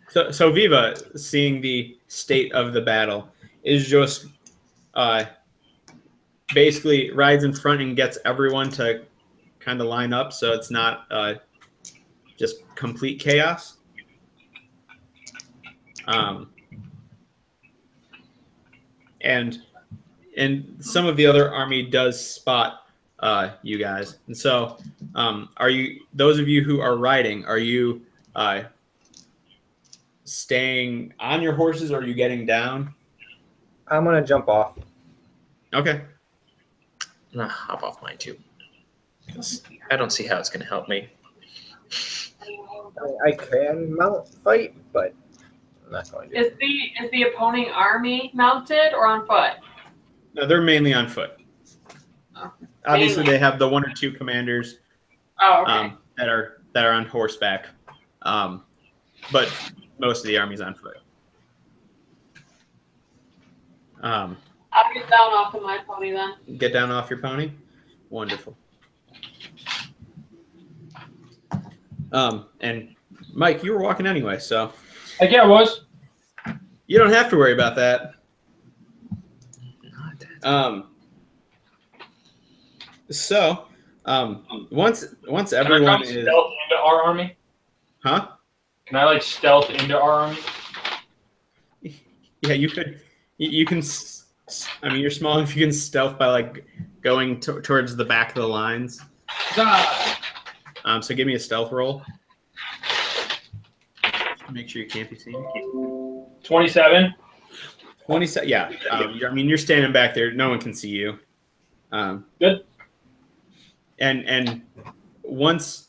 So Viva, seeing the state of the battle, is just basically rides in front and gets everyone to kind of line up, so it's not just complete chaos. And some of the other army does spot you guys, and so are you? Those of you who are riding, are you staying on your horses, or are you getting down? I'm gonna jump off. Okay. I'm gonna hop off mine too. I don't see how it's gonna help me. I can mount fight, but I'm not going to. Is the opposing army mounted or on foot? No, they're mainly on foot. Oh. Obviously, Mainly. they have the one or two commanders Oh, okay. that are on horseback, but most of the army's on foot. I'll get down off of my pony then. Get down off your pony. Wonderful. And Mike, you were walking anyway, so Like, yeah, I was. you don't have to worry about that. So once Can everyone I come is, stealth into our army? huh? Can I like stealth into our army? Yeah, you could. You can. I mean, you're small enough. You can stealth by like going towards the back of the lines. So give me a stealth roll. Make sure you can't be seen. 27. 27. Yeah. I mean, you're standing back there. No one can see you. Good. And once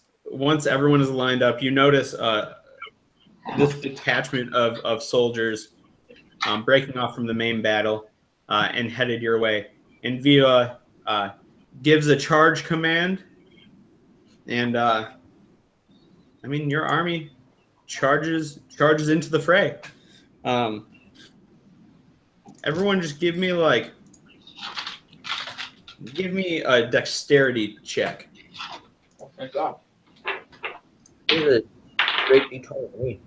everyone is lined up, you notice this detachment of soldiers breaking off from the main battle and headed your way. And Viva gives a charge command, and I mean, your army charges into the fray. Everyone, just give me a dexterity check. Oh, thank God. This is a great D20 for me.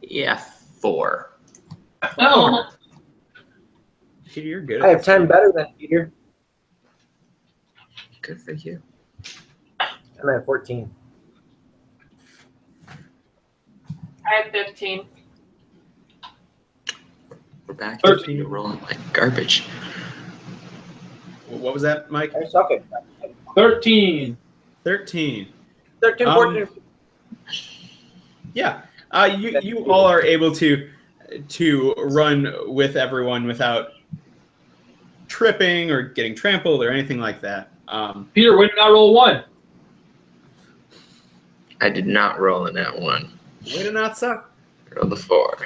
Yeah, 4. Oh, Peter, you're good. I have 10 better than Peter. Good for you. I'm at 14. I have 15. We're back 13. to rolling like garbage. What was that, Mike? I suck at 13. 13. 13, 14. Yeah. You all are able to run with everyone without tripping or getting trampled or anything like that. Peter, when did I roll 1? I did not roll in that one. Way to not suck. Roll the 4.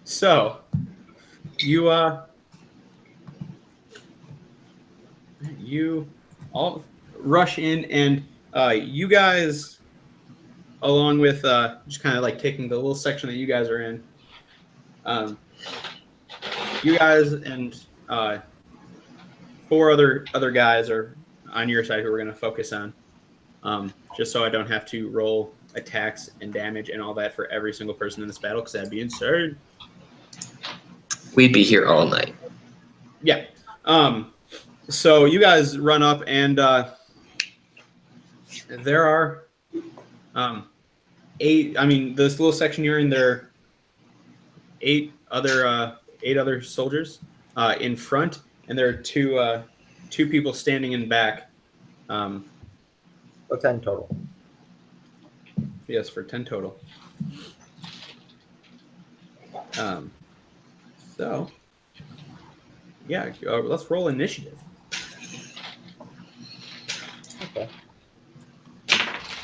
So you all rush in, and you guys, along with just kind of like taking the little section that you guys are in, you guys and 4 other guys are on your side who we're going to focus on, just so I don't have to roll attacks and damage and all that for every single person in this battle, because that'd be insane. We'd be here all night. Yeah. So you guys run up, and There are 8. I mean, this little section you're in, there are 8 other soldiers in front, and there are two people standing in back. So 10 total. Yes, for 10 total. So, yeah, let's roll initiative. Okay.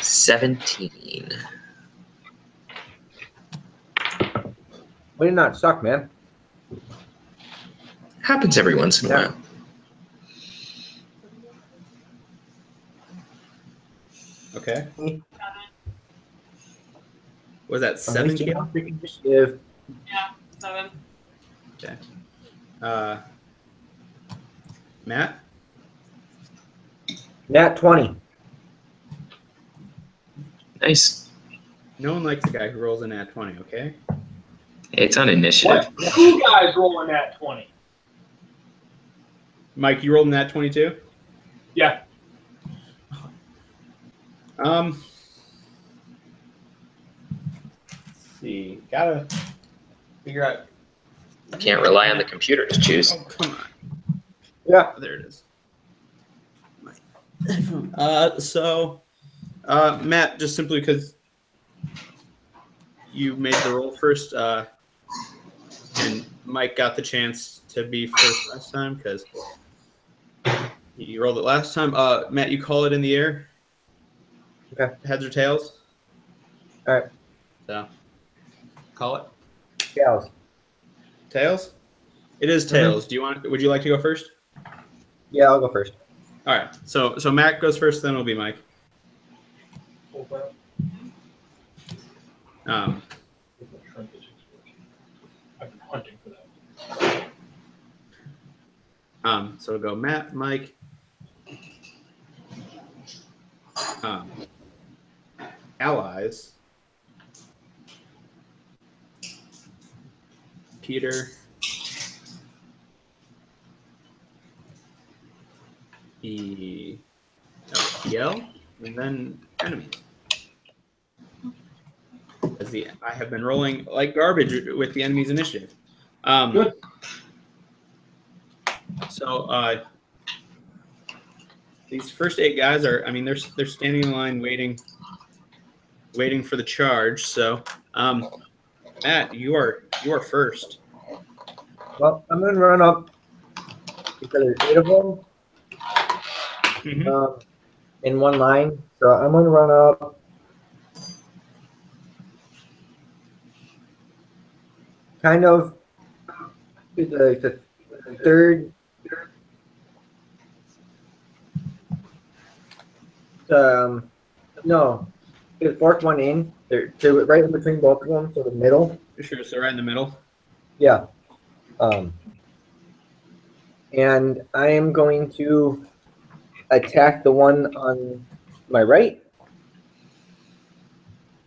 17. We did not suck, man. Happens every once in a Yeah. while. Okay. Me. Was that 7, Wasting Caleb? freaking initiative. Yeah, 7. Okay. Matt? Nat 20. Nice. No one likes a guy who rolls in at 20, okay? It's on initiative. What? Two guys rolling at 20. Mike, you rolled in that 22? Yeah. Let's see. Gotta figure out. Can't rely on the computer to choose. Oh, come on. Yeah. There it is. Matt, just simply because you made the roll first, and Mike got the chance to be first last time because you rolled it last time. Matt, you call it in the air. Okay. Heads or tails? All right. So, call it. Tails. Tails? It is tails. Would you like to go first? Yeah, I'll go first. All right. So Matt goes first, then it'll be Mike. I've been hunting for that. So we'll go Matt, Mike. Allies. Peter. PL, and then enemies. I have been rolling like garbage with the enemies initiative. Good. So these first 8 guys are, I mean, they're standing in line waiting for the charge. So Matt, you are first. Well, I'm going to run up because there's 8 of them Mm-hmm. in one line. So I'm going to run up kind of to the third. No, the fourth one in. They're right in between both of them, so the middle. Sure. So right in the middle. Yeah. And I am going to attack the one on my right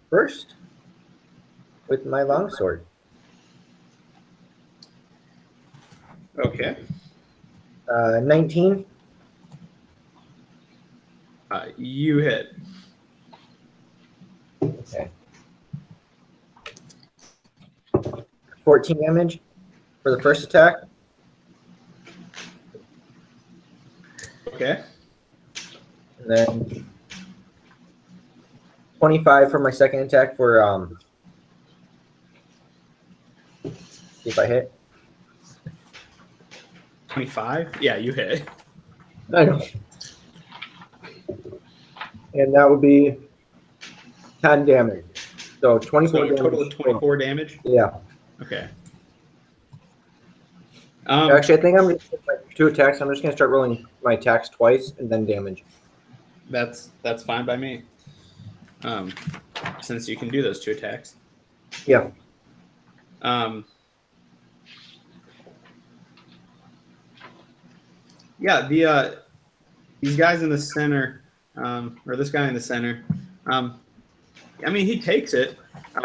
first with my longsword. Okay. 19. You hit. Okay. 14 damage for the first attack. Okay. And then 25 for my second attack for see if I hit. 25? Yeah, you hit. I know. And that would be 10 damage. So 24 So a damage. total of 24 damage? Yeah. Okay. Actually, I think I'm going to take my 2 attacks. I'm just going to start rolling my attacks twice and then damage. That's fine by me. Since you can do those 2 attacks. Yeah. Yeah, these guys in the center, or this guy in the center, I mean, he takes it.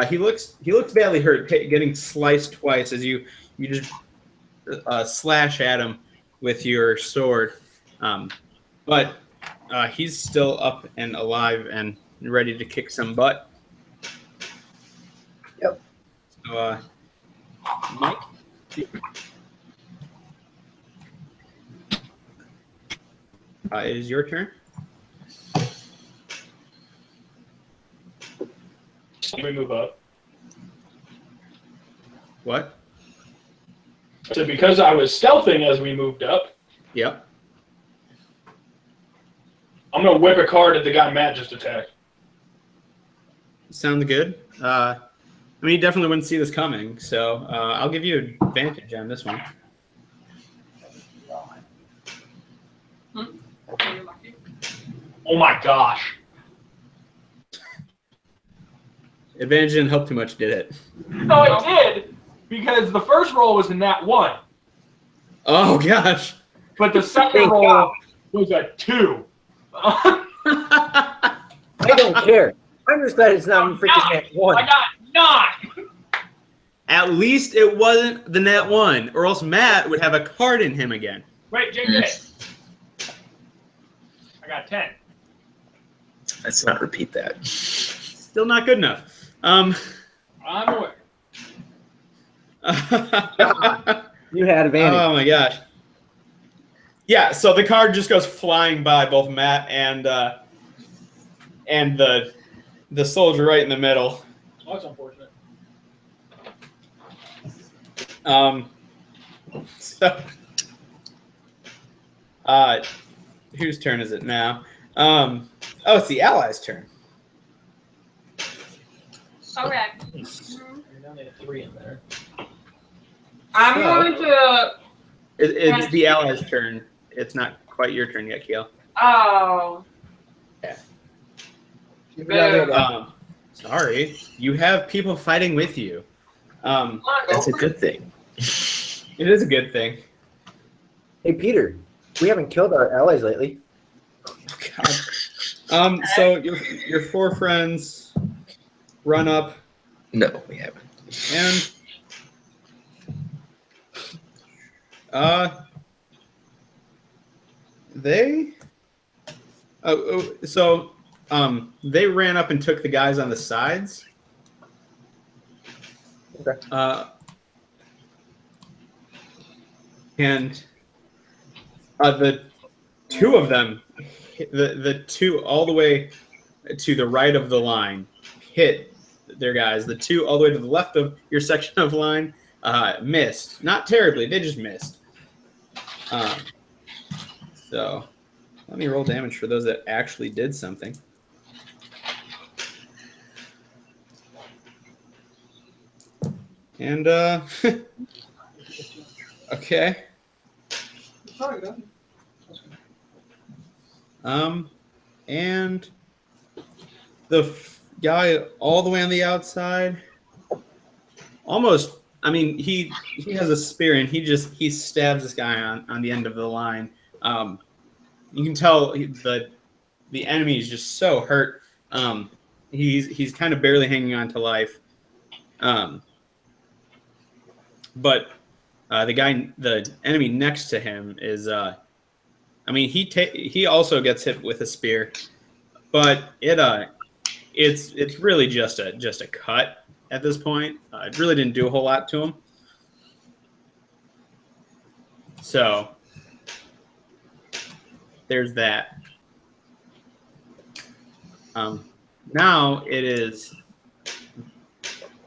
He looks badly hurt, getting sliced twice as you just slash at him with your sword. But He's still up and alive and ready to kick some butt. Yep. So, Mike? It is your turn. Let me move up. What? So because I was stealthing as we moved up, Yep. I'm going to whip a card at the guy Matt just attacked. Sounds good. I mean, you definitely wouldn't see this coming, so I'll give you advantage on this one. Oh my gosh. Advantage didn't help too much, did it? No, it did, because the first roll was a nat 1, Oh, gosh. but the second roll was a 2. I don't care. I'm just glad it's not freaking net one. I got 9. At least it wasn't the net 1, or else Matt would have a card in him again. Wait, JJ. I got 10. Let's not repeat that. Still not good enough. I'm aware. You had advantage. Oh my gosh. Yeah, so the card just goes flying by both Matt and the soldier right in the middle. Oh, that's unfortunate. So whose turn is it now? It's the allies' turn. Okay. You're down to 3 in there. I'm going to. It's the allies' turn. It's not quite your turn yet, Keel. Oh. Sorry. You have people fighting with you. That's a good thing. It is a good thing. Hey, Peter, we haven't killed our allies lately. God. So your 4 friends run up No, we haven't. and they they ran up and took the guys on the sides. Okay. And the 2 of them, the 2 all the way to the right of the line, hit their guys. The 2 all the way to the left of your section of line missed. Not terribly, they just missed. So let me roll damage for those that actually did something. And okay. And the guy all the way on the outside, almost. I mean, he has a spear and he stabs this guy on the end of the line. You can tell the enemy is just so hurt. He's kind of barely hanging on to life. But the enemy next to him is, he also gets hit with a spear, but it's really just a cut at this point. It really didn't do a whole lot to him. So there's that. Now it is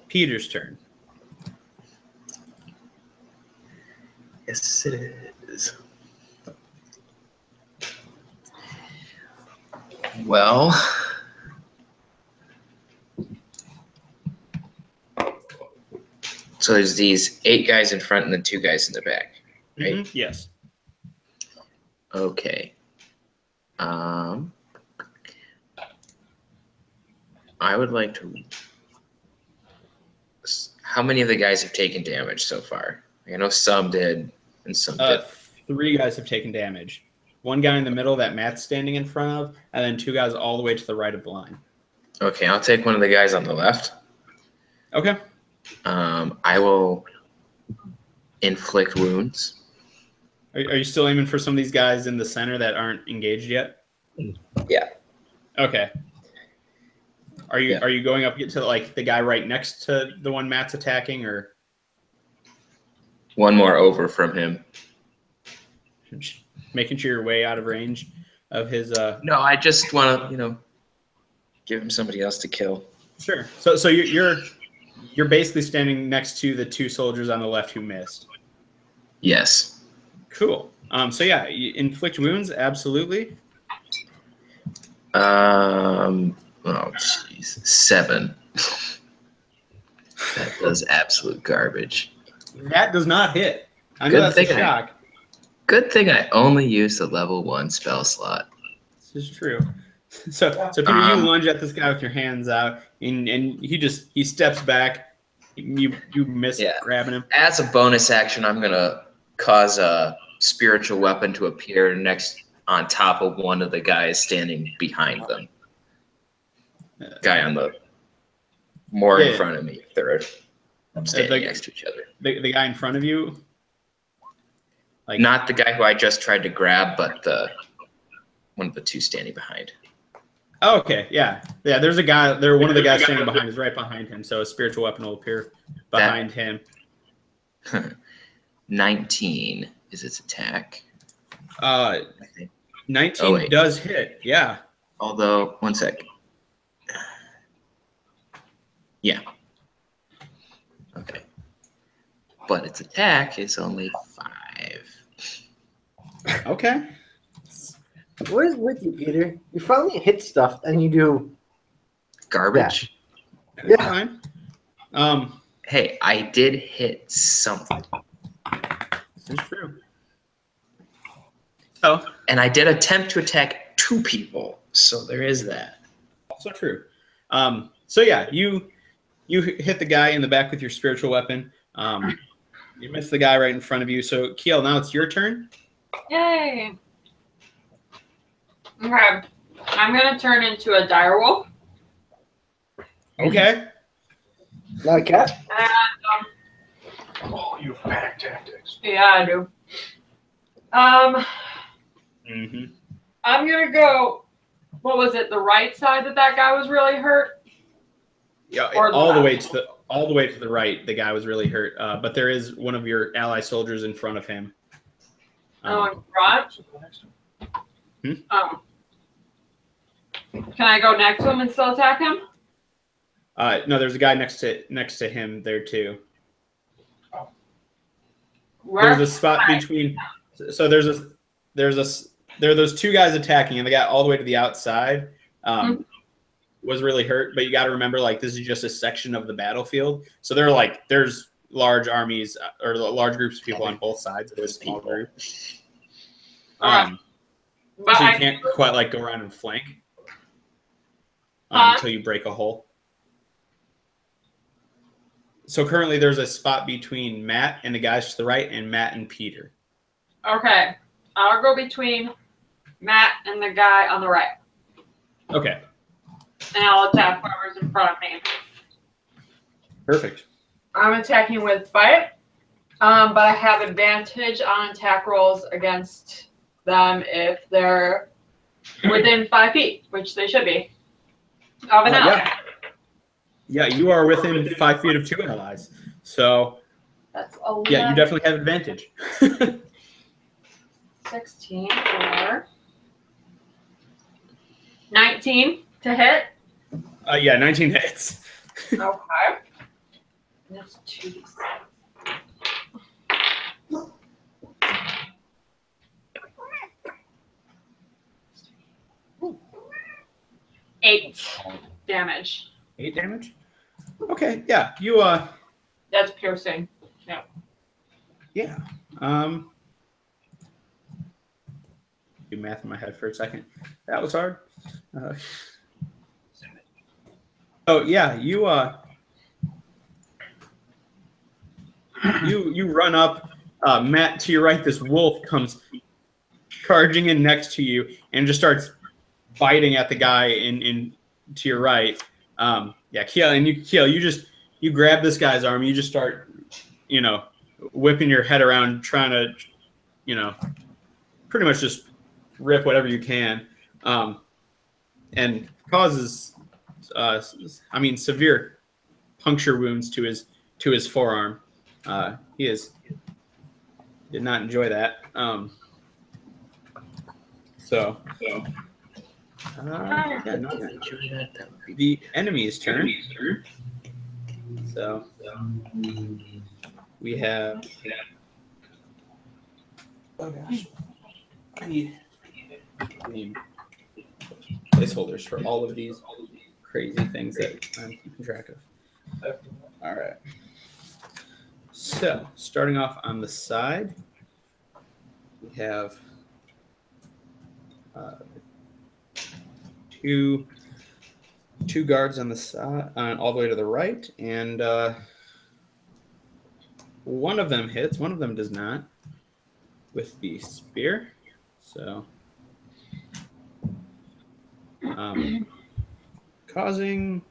Peter's turn. Yes, it is. Well, so there's these 8 guys in front and then 2 guys in the back, right? Mm-hmm. Yes. Okay. I would like to. How many of the guys have taken damage so far? I know some did, and some did. 3 guys have taken damage. 1 guy in the middle that Matt's standing in front of, and then 2 guys all the way to the right of the line. Okay, I'll take one of the guys on the left. Okay. I will inflict wounds. Are you still aiming for some of these guys in the center that aren't engaged yet? Yeah. Okay. Are you Yeah. are you going up to like the guy right next to the one Matt's attacking, or One more over from him. making sure you're way out of range of his? No, I just want to, give him somebody else to kill. Sure. So you're basically standing next to the two soldiers on the left who missed. Yes. Cool. So yeah, you inflict wounds, absolutely. Oh, jeez. 7. That does absolute garbage. That does not hit. I know Good that's a thing shock. Good thing I only used a level 1 spell slot. This is true. So Peter, you lunge at this guy with your hands out, and he steps back. You miss grabbing him. As a bonus action, I'm gonna cause a spiritual weapon to appear on top of one of the guys standing behind them. Guy on the more in front of me, third. I'm standing next to each other. The guy in front of you? Like not the guy who I just tried to grab, but one of the two standing behind. Oh, okay, yeah. There's a guy. One of the guys standing behind is right behind him, so a spiritual weapon will appear behind him. 19 is its attack. 19 does hit. Yeah. Although, one sec. Yeah. Okay. But its attack is only 5. Okay. What is with you, Peter? You finally hit stuff, and you do garbage. Yeah. Fine. Hey, I did hit something. This is true. Oh. And I did attempt to attack 2 people, so there is that. Also true. So yeah, you hit the guy in the back with your spiritual weapon. You miss the guy right in front of you. So Kiel, now it's your turn. Yay! Okay, I'm gonna turn into a direwolf. Okay. Not a cat? And, Oh, you have panic tactics. yeah, I do. I'm gonna go. What was it? The right side that guy was really hurt. Yeah, Or all the way left? to the right. The guy was really hurt, but there is one of your ally soldiers in front of him. In front. Can I go next to him and still attack him? No, there's a guy next to him there too. Where? There's a spot between. So there are those 2 guys attacking, and the guy all the way to the outside was really hurt. But you got to remember, like, this is just a section of the battlefield. So there's large armies or large groups of people on both sides of this small group. But so you can't quite like go around and flank until you break a hole. So currently there's a spot between Matt and the guys to the right and Matt and Peter. Okay, I'll go between Matt and the guy on the right, Okay, and I'll attack whoever's in front of me. perfect. I'm attacking with bite, but I have advantage on attack rolls against them if they're within 5 feet, which they should be. Of an ally. Yeah, you are within 5 feet of 2 allies. So That's 11. yeah, you definitely have advantage. 16 or 19 to hit. Yeah, 19 hits. Okay. That's 2d6. Eight damage. 8 damage. Okay, yeah, you That's piercing. yeah. Do math in my head for a second. That was hard. So yeah, you run up, Matt, to your right. This wolf comes charging in next to you and just starts biting at the guy in to your right. Yeah, Kiel, you grab this guy's arm. You just start, whipping your head around, trying to, pretty much just rip whatever you can. and causes, severe puncture wounds to his forearm. He did not enjoy that. The enemy's turn. So we have. Oh gosh, I need placeholders for all of these crazy things that I'm keeping track of. All right. So starting off on the side, we have two guards on the side, all the way to the right, and one of them hits, one of them does not, with the spear. So, causing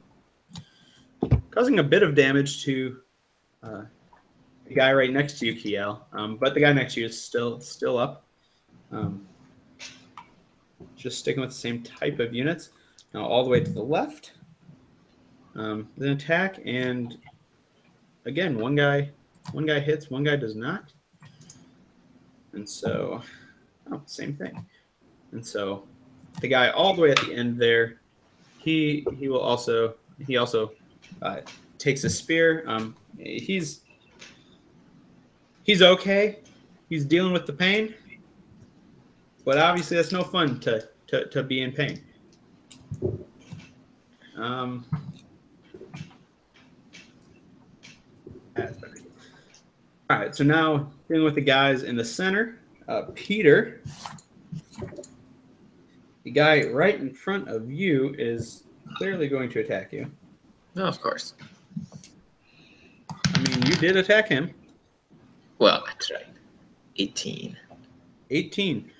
a bit of damage to the guy right next to you, Kiel. But the guy next to you is still up. Just sticking with the same type of units. Now all the way to the left. An attack, and again, one guy hits, one guy does not. And so, same thing. And so, the guy all the way at the end there, he also takes a spear. He's okay. He's dealing with the pain, but obviously that's no fun to be in pain. All right, so now dealing with the guys in the center. Peter, the guy right in front of you is clearly going to attack you. No, of course. I mean, you did attack him. Well, that's right. 18. 18.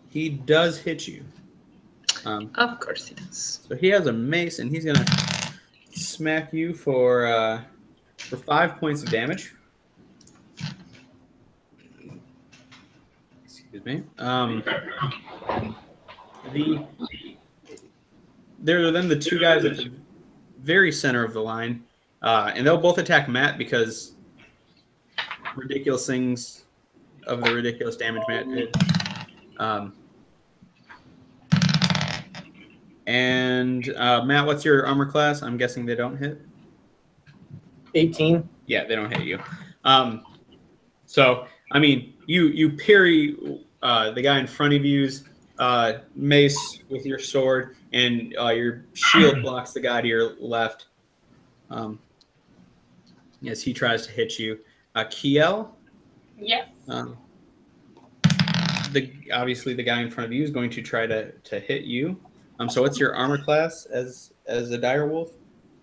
He does hit you. Of course he does. So he has a mace, and he's gonna smack you for 5 points of damage. Excuse me. There are then the two guys at the very center of the line, and they'll both attack Matt because ridiculous things of the ridiculous damage Matt did. And Matt, what's your armor class? I'm guessing they don't hit. 18. Yeah, they don't hit you. So I mean, you parry the guy in front of you's mace with your sword, and your shield blocks the guy to your left. As he tries to hit you. Kiel? Yes. Obviously the guy in front of you is going to try to hit you. So what's your armor class as a dire wolf?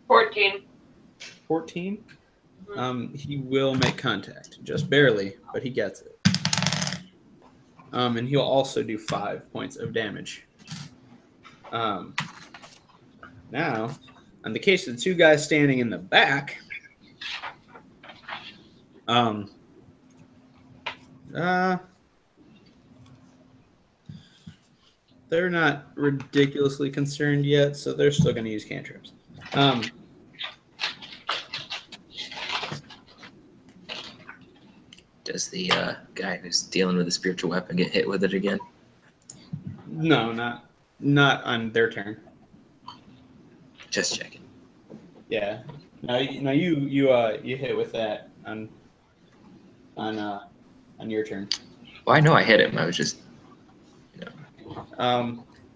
14. 14. He will make contact, just barely, but he gets it. And he'll also do 5 points of damage. Now, on the case of the two guys standing in the back, they're not ridiculously concerned yet, so they're still going to use cantrips. Does the guy who's dealing with the spiritual weapon get hit with it again? No, not on their turn. Just checking. Yeah. No, you hit with that on your turn. Well, I know I hit him. I was just,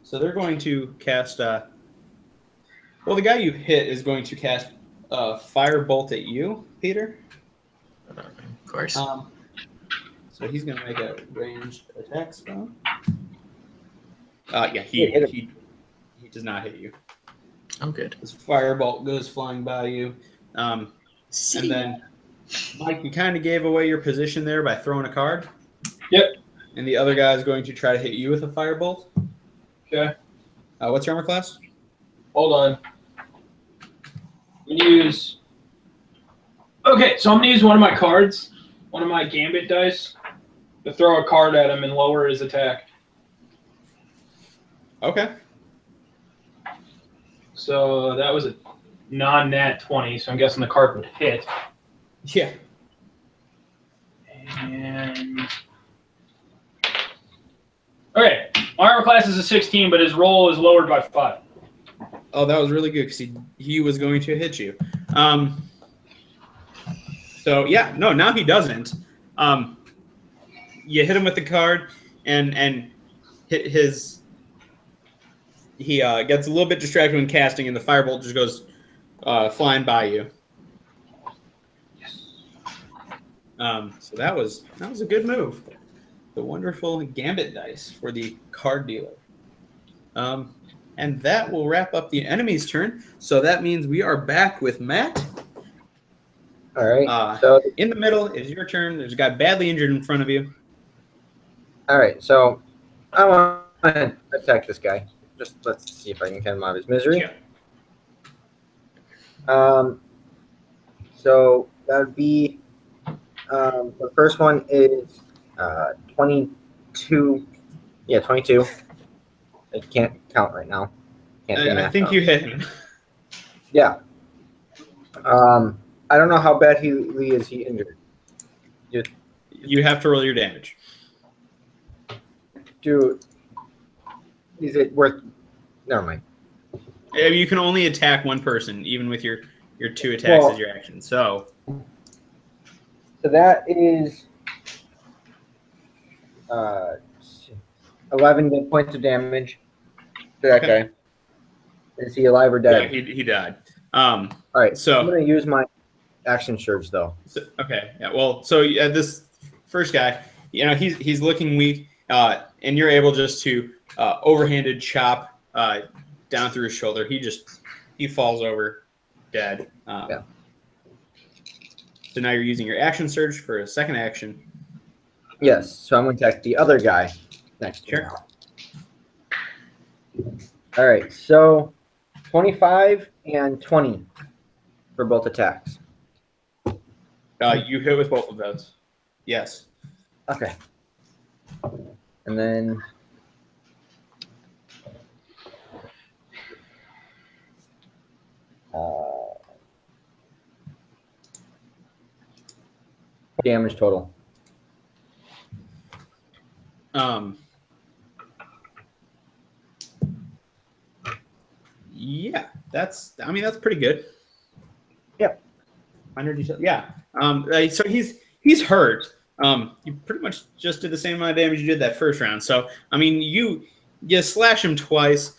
So they're going to cast. The guy you hit is going to cast Firebolt at you, Peter. Of course. So he's going to make a ranged attack spell. Yeah, he does not hit you. Oh, good. His Firebolt goes flying by you. And then, Mike, you kind of gave away your position there by throwing a card. Yep. And the other guy is going to try to hit you with a Firebolt. Okay. What's your armor class? Hold on. I'm gonna use. Okay, so I'm gonna use one of my cards, one of my gambit dice. to throw a card at him and lower his attack. Okay. So that was a non-nat 20, so I'm guessing the card would hit. Yeah. And okay, my armor class is a 16, but his roll is lowered by 5. Oh, that was really good because he was going to hit you. So yeah, no, now he doesn't. You hit him with the card, and hit his. He gets a little bit distracted when casting, and the firebolt just goes flying by you. So that was a good move. The wonderful gambit dice for the card dealer. And that will wrap up the enemy's turn. So that means we are back with Matt. All right. So in the middle is your turn. There's a guy badly injured in front of you. All right. So I want to attack this guy. Just let's see if I can get him out of his misery. Yeah. So that would be the first one is 22. Yeah, 22. I can't count right now. I think you hit him. Yeah. I don't know how badly is he injured. You have to roll your damage. Is it worth? Never mind. You can only attack one person, even with your 2 attacks as your action. So that is 11 points of damage to that guy. Is he alive or dead? Yeah, he died. All right. So I'm going to use my action surge though. Okay. Yeah. Well, so this first guy, he's looking weak, and you're able just to overhanded chop down through his shoulder. He falls over dead. Yeah. So now you're using your action surge for a second action. Yes. So I'm going to attack the other guy next to Sure. me. All right. So 25 and 20 for both attacks. You hit with both of those. Yes. Okay. And then damage total. Yeah, that's pretty good. Yep. 100. Yeah. So he's hurt. You pretty much just did the same amount of damage you did that first round. So you slash him twice.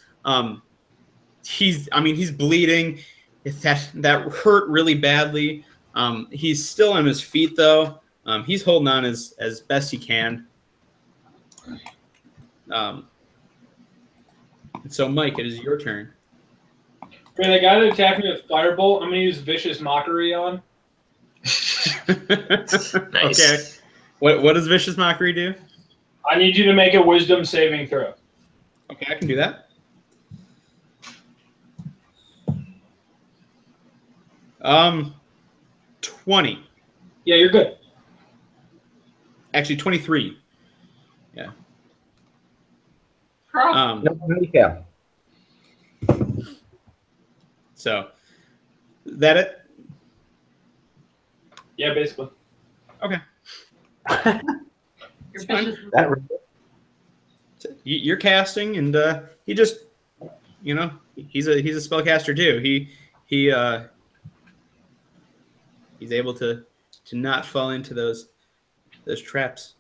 He's bleeding. That hurt really badly. He's still on his feet though. He's holding on as best he can. So Mike, it is your turn. For the guy that attacked me with firebolt, I'm going to use vicious mockery on. Nice. Okay. What does vicious mockery do? I need you to make a wisdom saving throw. Okay, I can do that. 20. Yeah, you're good. Actually, 23. Yeah. Yeah. So, that it? Yeah, basically. Okay. Your vicious You're casting, and he just, he's a spellcaster too. He's able to not fall into those traps.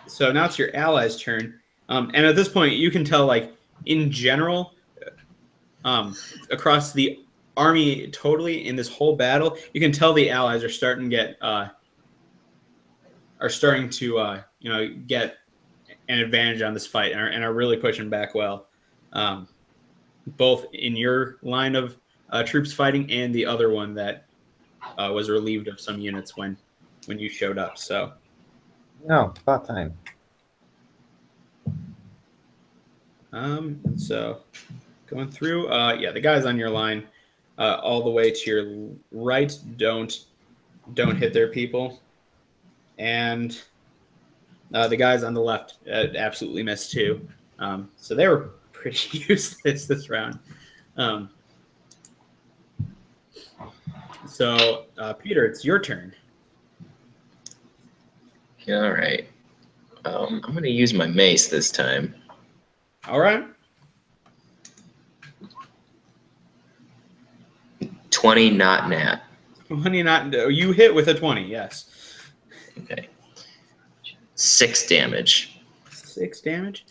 So now it's your ally's turn, and at this point you can tell, like, in general, across the army totally in this whole battle, you can tell the allies are starting to get an advantage on this fight, and are really pushing back well, both in your line of troops fighting and the other one that was relieved of some units when you showed up. So no, about time. So going through, the guys on your line, all the way to your right don't hit their people. and the guys on the left absolutely missed too. So they were pretty useless this round. So Peter, it's your turn. All right. I'm going to use my mace this time. All right. 20, not nat. 20, not you hit with a 20. Yes. Okay. 6 damage. 6 damage.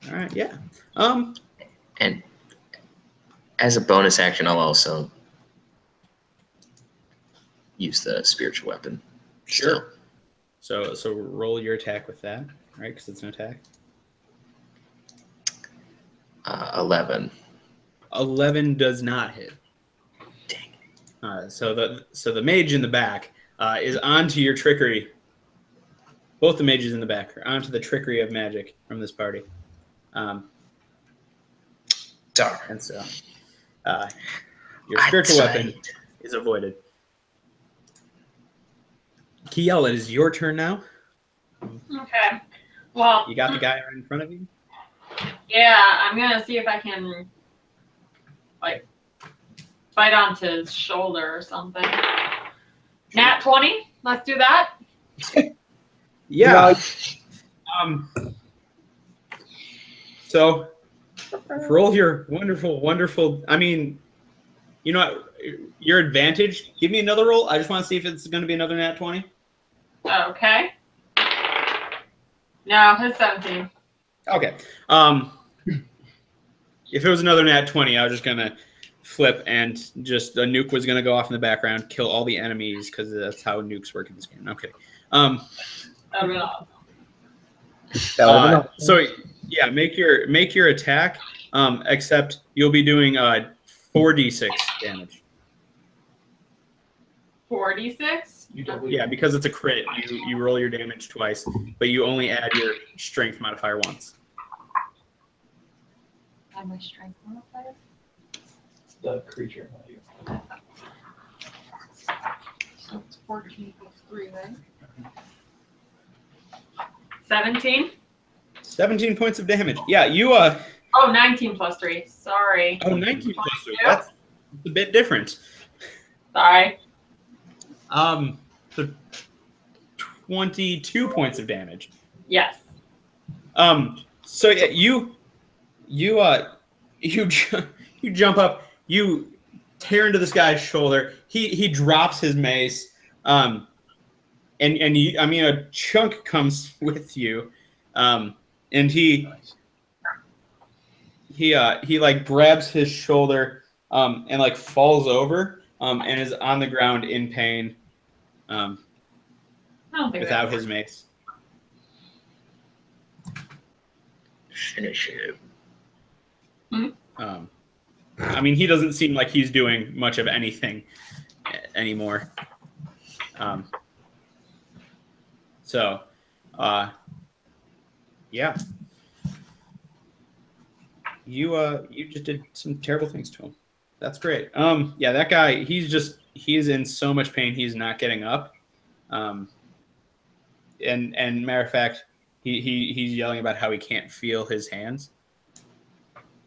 All right. Yeah. And as a bonus action, I'll also use the spiritual weapon. Sure. So roll your attack with that, right? Because it's an attack. 11. 11 does not hit. Dang. So the mage in the back is onto your trickery. Both the mages in the back are onto the trickery of magic from this party. Darn. And so your spiritual weapon is avoided. Kiel, it is your turn now. Okay. Well, You got the guy right in front of you. yeah, I'm gonna see if I can, like, bite onto his shoulder or something. Nat 20. Let's do that. Yeah. So roll your wonderful. I mean, you know what? Your advantage. Give me another roll. I just want to see if it's going to be another nat 20. Okay. No, it's 17. Okay. If it was another nat 20, I was just gonna flip and just a nuke was gonna go off in the background, kill all the enemies because that's how nukes work in this game. Okay. That would've been awesome. So yeah, make your attack. Except you'll be doing 4d6 damage. 46. Yeah, because it's a crit. You roll your damage twice, but you only add your strength modifier once. Add my strength modifier. The creature, not you. So it's 14 plus 3, right? 17. 17 points of damage. Yeah, you Oh, 19 plus 3. Sorry. 19 plus 3. That's a bit different. Sorry. So 22 points of damage. Yes. So yeah, you jump up, you tear into this guy's shoulder. He drops his mace. And I mean a chunk comes with you. And he like grabs his shoulder and like falls over and is on the ground in pain I don't think without that his mace. Finish it. I mean, he doesn't seem like he's doing much of anything anymore. Yeah. You just did some terrible things to him. That's great. Yeah, that guy, he's in so much pain he's not getting up. And matter of fact, he's yelling about how he can't feel his hands.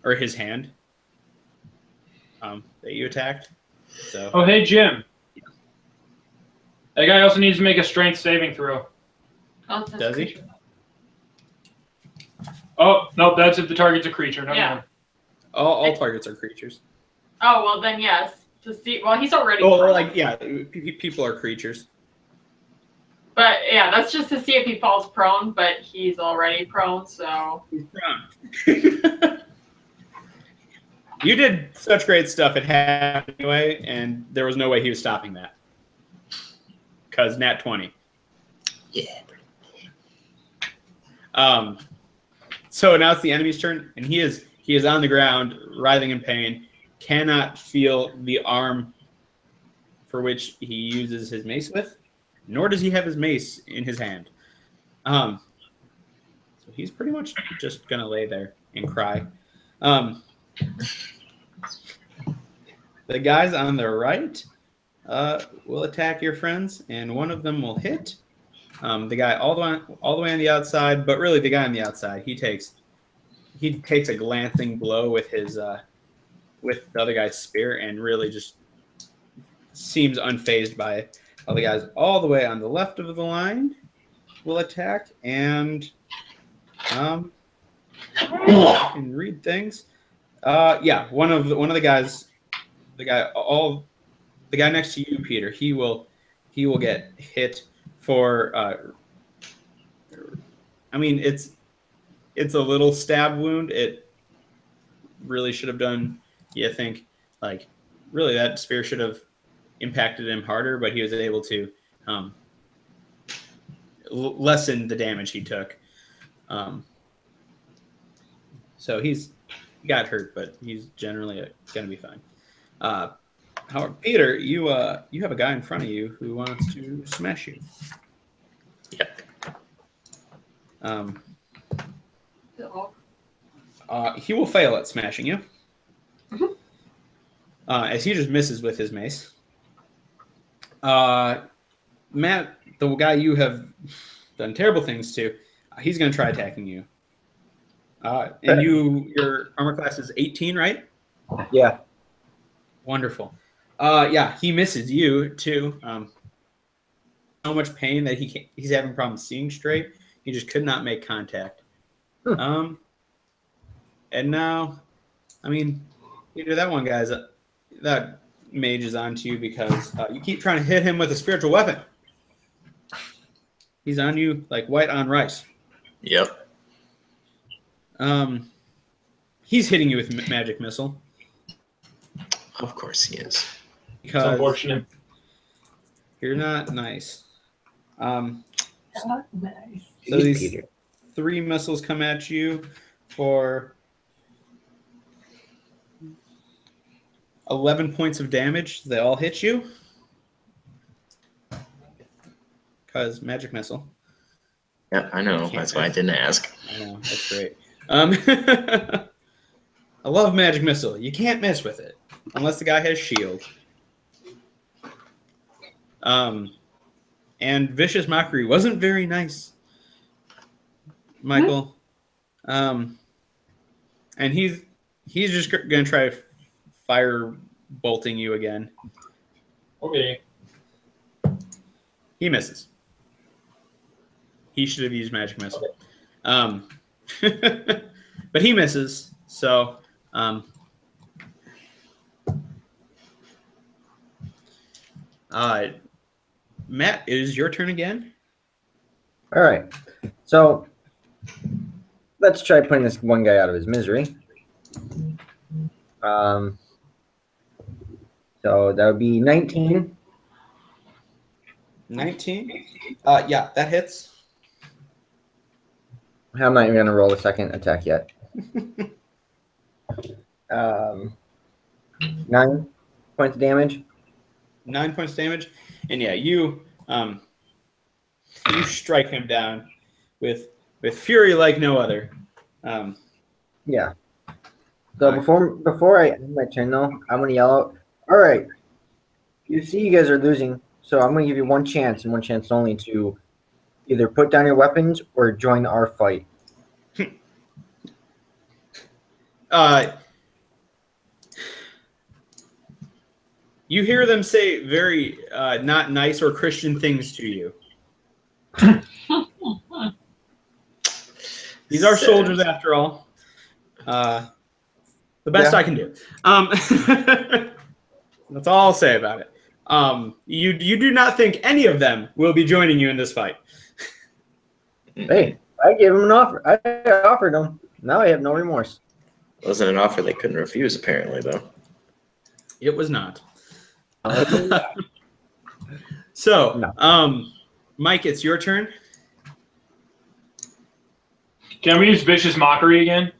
Or his hand. That you attacked. So Oh, hey, Jim. That guy also needs to make a strength saving throw. Oh, that's does he? creature. Oh, no, that's if the target's a creature. Never Yeah. mind. all targets are creatures. Oh, well then yes. To see, well, he's already. Oh, prone. like yeah, people are creatures. But yeah, that's just to see if he falls prone. But he's already prone, so. He's prone. You did such great stuff. It happened anyway, and there was no way he was stopping that. Because nat 20. Yeah. So now it's the enemy's turn, and he is on the ground, writhing in pain, cannot feel the arm for which he uses his mace with, nor does he have his mace in his hand. So he's pretty much just gonna lay there and cry. The guys on the right will attack your friends, and one of them will hit. the guy all the way on the outside, but really the guy on the outside, he takes a glancing blow with his with the other guy's spear and really just seems unfazed by it. While the guys all the way on the left of the line will attack, and I can read things. Yeah, one of the guys, the guy next to you, Peter, he will get hit for. I mean, it's a little stab wound. It really should have done. You think like really that spear should have impacted him harder, but he was able to lessen the damage he took. So he got hurt, but he's generally going to be fine. However, Peter, you have a guy in front of you who wants to smash you. Yep. He will fail at smashing you. As he just misses with his mace. Matt, the guy you have done terrible things to, he's going to try attacking you. And your armor class is 18, right? Yeah. Wonderful. Yeah, he misses you too. So much pain that he's having problems seeing straight. He just could not make contact. And now, I mean, either that one guy's that mage is on to you because you keep trying to hit him with a spiritual weapon. He's on you like white on rice. Yep. He's hitting you with magic missile. Of course he is. It's unfortunate. You're not nice. Nice. So these 3 missiles come at you for 11 points of damage. They all hit you. Because magic missile. Yeah, I know. That's why I didn't ask. I know. That's great. I love magic missile. You can't mess with it unless the guy has shield. And vicious mockery wasn't very nice, Michael. And he's just gonna try fire bolting you again. Okay. He misses. He should have used magic missile. But he misses. So Matt, it is your turn again. All right. So let's try putting this one guy out of his misery. So that would be 19. 19. Yeah, that hits. I'm not even going to roll a second attack yet. 9 points of damage. 9 points damage, and yeah, you strike him down with fury like no other. Yeah. So before I end my turn, though, I'm going to yell out, all right, you see you guys are losing, so I'm going to give you one chance and one chance only to either put down your weapons or join our fight. You hear them say very not nice or Christian things to you. These are soldiers after all. The best I can do. That's all I'll say about it. You do not think any of them will be joining you in this fight. Hey, I gave him an offer. I offered him. Now I have no remorse. It wasn't an offer they couldn't refuse, apparently, though. It was not. So, No. Mike, it's your turn. Can we use vicious mockery again?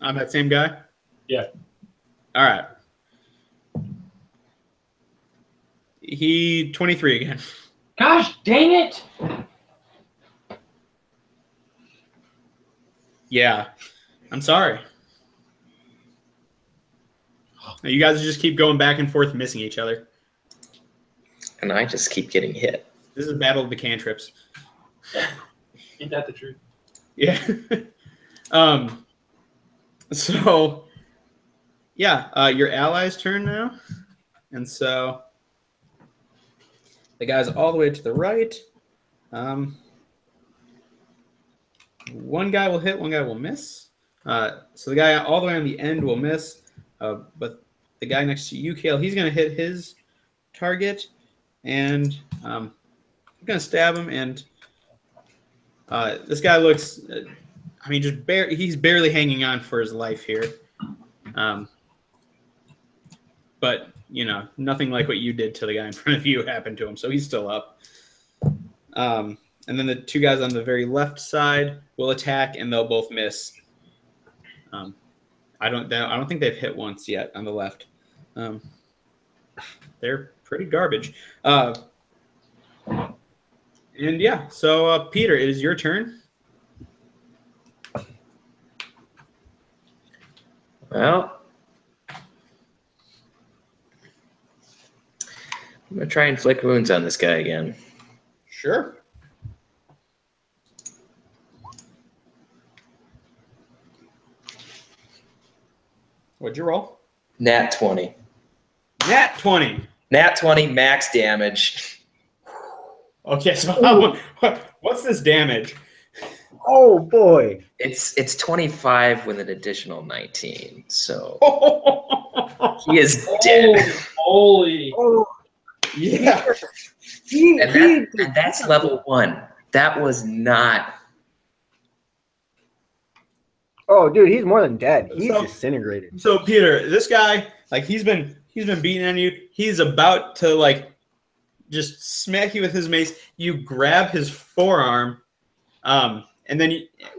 I'm that same guy? Yeah. All right. He 23 again. Gosh, dang it! Yeah. I'm sorry. You guys just keep going back and forth, missing each other. And I just keep getting hit. This is a battle of the cantrips. Ain't that the truth? Yeah. So, yeah, your ally's turn now. And so the guy's all the way to the right. One guy will hit, one guy will miss. So the guy all the way on the end will miss. But the guy next to you, Kale, he's going to hit his target. And I'm going to stab him. And this guy looks, I mean, he's barely hanging on for his life here. But, you know, nothing like what you did to the guy in front of you happened to him. So he's still up. And then the two guys on the very left side will attack, and they'll both miss. I don't think they've hit once yet on the left. They're pretty garbage. And yeah, so Peter, it is your turn. Well, I'm gonna try and inflict wounds on this guy again. Sure. What'd you roll? Nat 20. Nat 20. Nat 20, max damage. Okay, so what's this damage? Oh boy. It's 25 with an additional 19, so he is dead. Holy. Oh, Yeah. And that's level 1. That was not. Oh, dude, he's more than dead. He's So- disintegrated. So Peter, this guy, like he's been beating on you. He's about to like just smack you with his mace. You grab his forearm, and then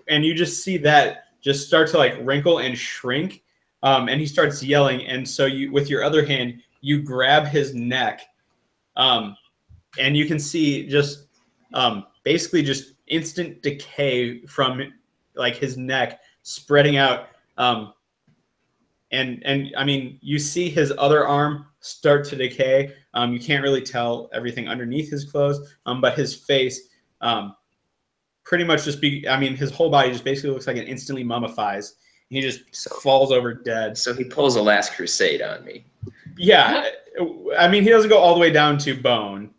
you just see that just start to like wrinkle and shrink. And he starts yelling. And so you, with your other hand, you grab his neck, and you can see just basically just instant decay from like his neck spreading out. And I mean, you see his other arm start to decay. You can't really tell everything underneath his clothes, but his face pretty much his whole body just basically looks like it instantly mummifies. He just falls over dead. So he pulls a Last Crusade on me. Yeah, I mean, he doesn't go all the way down to bone.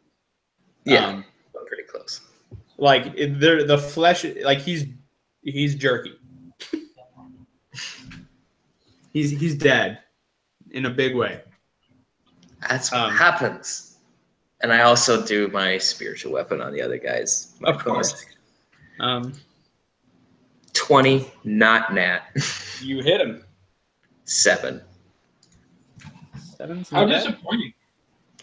Yeah, pretty close. Like the flesh, like he's jerky. He's dead in a big way. That's what happens. And I also do my spiritual weapon on the other guys. Of course. 20, not nat. You hit him. 7. Seven's How not bad. disappointing.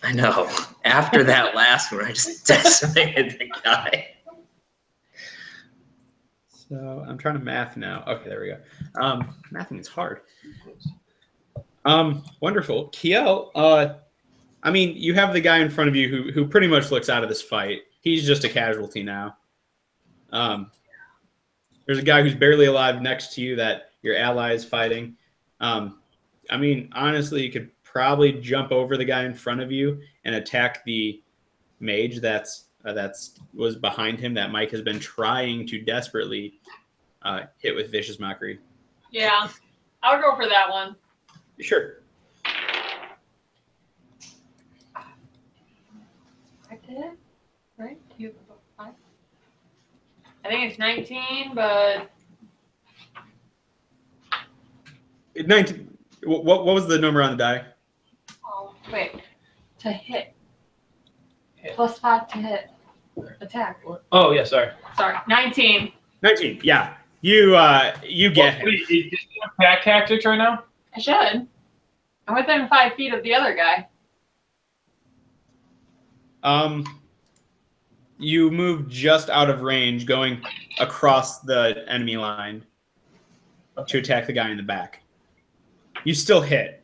I know. After that last one, I just decimated the guy. So I'm trying to math now. Okay, there we go. Mathing is hard. Wonderful. Kiel, I mean, you have the guy in front of you who pretty much looks out of this fight. He's just a casualty now. There's a guy who's barely alive next to you that your ally is fighting. I mean, honestly, you could probably jump over the guy in front of you and attack the mage that's was behind him that Mike has been trying to desperately hit with Vicious Mockery. Yeah, I'll go for that one. Sure. I did, right? You have a 5. I think it's 19, but 19. What was the number on the die? oh wait, to hit. +5 to hit. Attack. Oh, yeah, sorry. Sorry, 19. 19. Yeah. You get him. Wait, is this attack tactics right now? I should. I'm within 5 feet of the other guy. You move just out of range, going across the enemy line to attack the guy in the back. You still hit.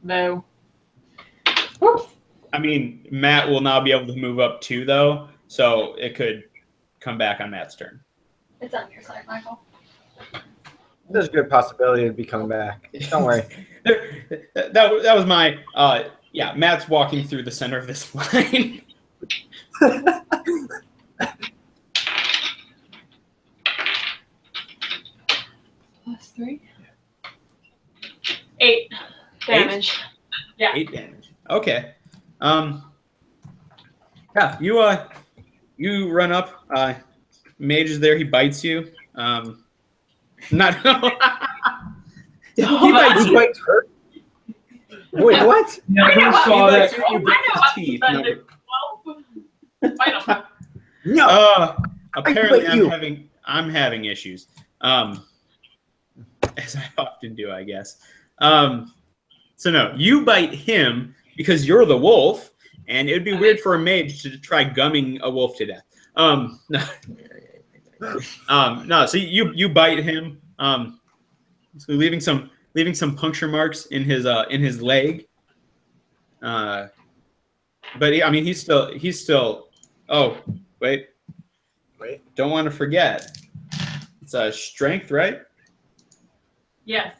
No. Whoops. I mean, Matt will now be able to move up too, though, so it could come back on Matt's turn. It's on your side, Michael. There's a good possibility of be coming back. Don't worry. That was my yeah. Matt's walking through the center of this line. plus 3. 8 damage. Yeah. 8 damage. Okay. Yeah, you run up. Mage is there. He bites you. Not. He bites you. Bites her? Wait, what? Never saw He that. bites you. You break his teeth. Bite him. No. Apparently, bite you. I'm having issues. As I often do, I guess. So no, you bite him because you're the wolf, and it would be weird for a mage to try gumming a wolf to death. No. No. So you bite him, so leaving some puncture marks in his leg. But I mean, he's still. Oh, wait. Don't want to forget. It's strength, right? Yes.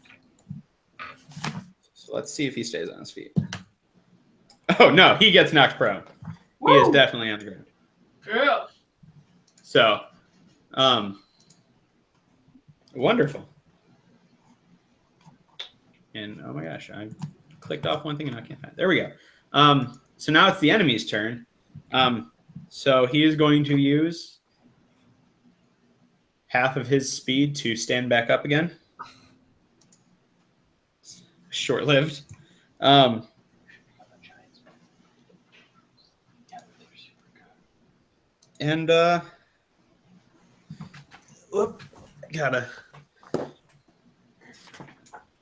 So let's see if he stays on his feet. Oh no, he gets knocked prone. He is definitely on the ground. Yeah. So, wonderful. And oh my gosh, I clicked off one thing and I can't find it. There we go. So now it's the enemy's turn. So he is going to use half of his speed to stand back up again. Short-lived. And whoop,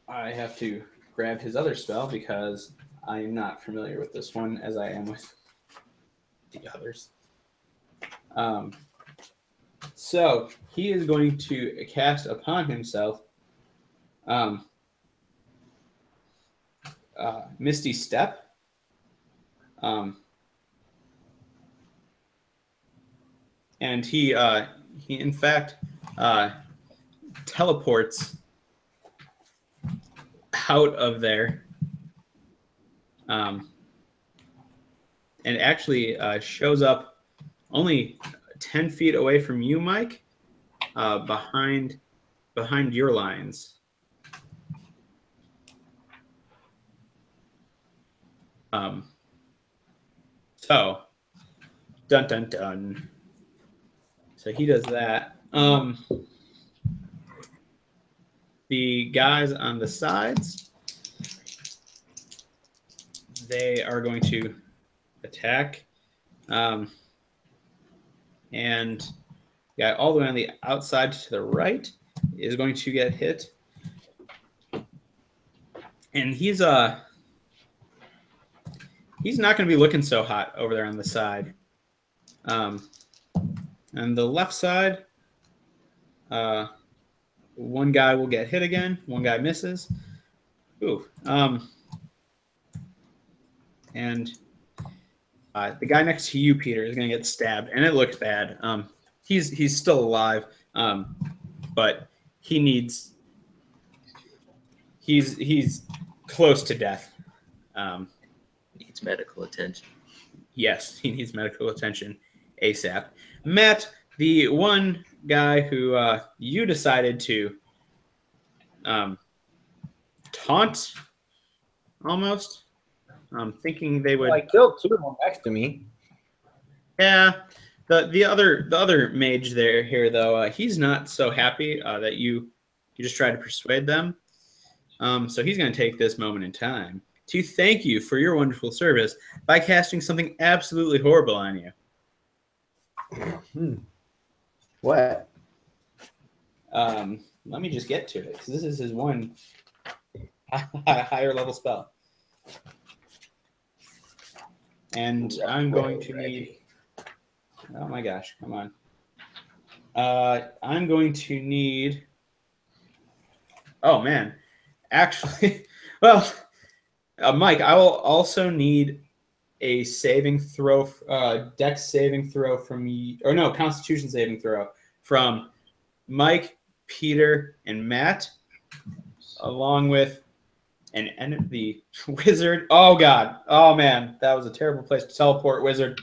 I have to grab his other spell because I am not familiar with this one as I am with the others. So he is going to cast upon himself Misty Step. And he in fact teleports out of there, and actually shows up only 10 feet away from you, Mike, behind your lines. So, dun dun dun. So he does that. The guys on the sides, they are going to attack. And the guy all the way on the outside to the right is going to get hit. And he's not going to be looking so hot over there on the side. On the left side, one guy will get hit again. One guy misses. Ooh. And the guy next to you, Peter, is going to get stabbed, and it looks bad. He's still alive, but he's close to death. Needs medical attention. Yes, he needs medical attention ASAP. Matt, the one guy who you decided to taunt, almost, thinking they would. Well, I killed 2 of them next to me. Yeah, the other mage here though, he's not so happy that you just tried to persuade them. So he's going to take this moment in time to thank you for your wonderful service by casting something absolutely horrible on you. What? Let me just get to it because this is his one higher level spell. And I'm going to need. Oh my gosh, come on. I'm going to need. Oh man, actually, well, Mike, I will also need a saving throw, dex saving throw from you, or no, Constitution saving throw from Mike, Peter, and Matt, along with the wizard. Oh God, oh man, that was a terrible place to teleport, wizard.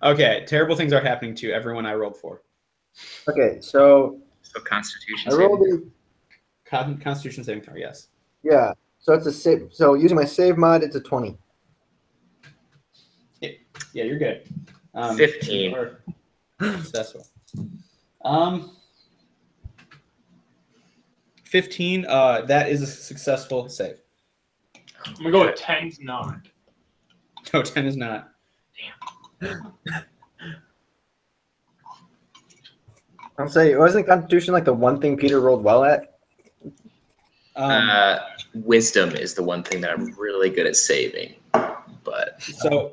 Okay, terrible things are happening to everyone I rolled for. Okay, so So Constitution I rolled saving. it. Constitution saving throw, yes. Yeah, so it's a save. So using my save mod, it's a 20. Yeah, you're good. 15. You are successful. 15. That is a successful save. I'm gonna go with 10's not. No, 10 is not. I'll say, wasn't Constitution like the one thing Peter rolled well at? Wisdom is the one thing that I'm really good at saving. But So,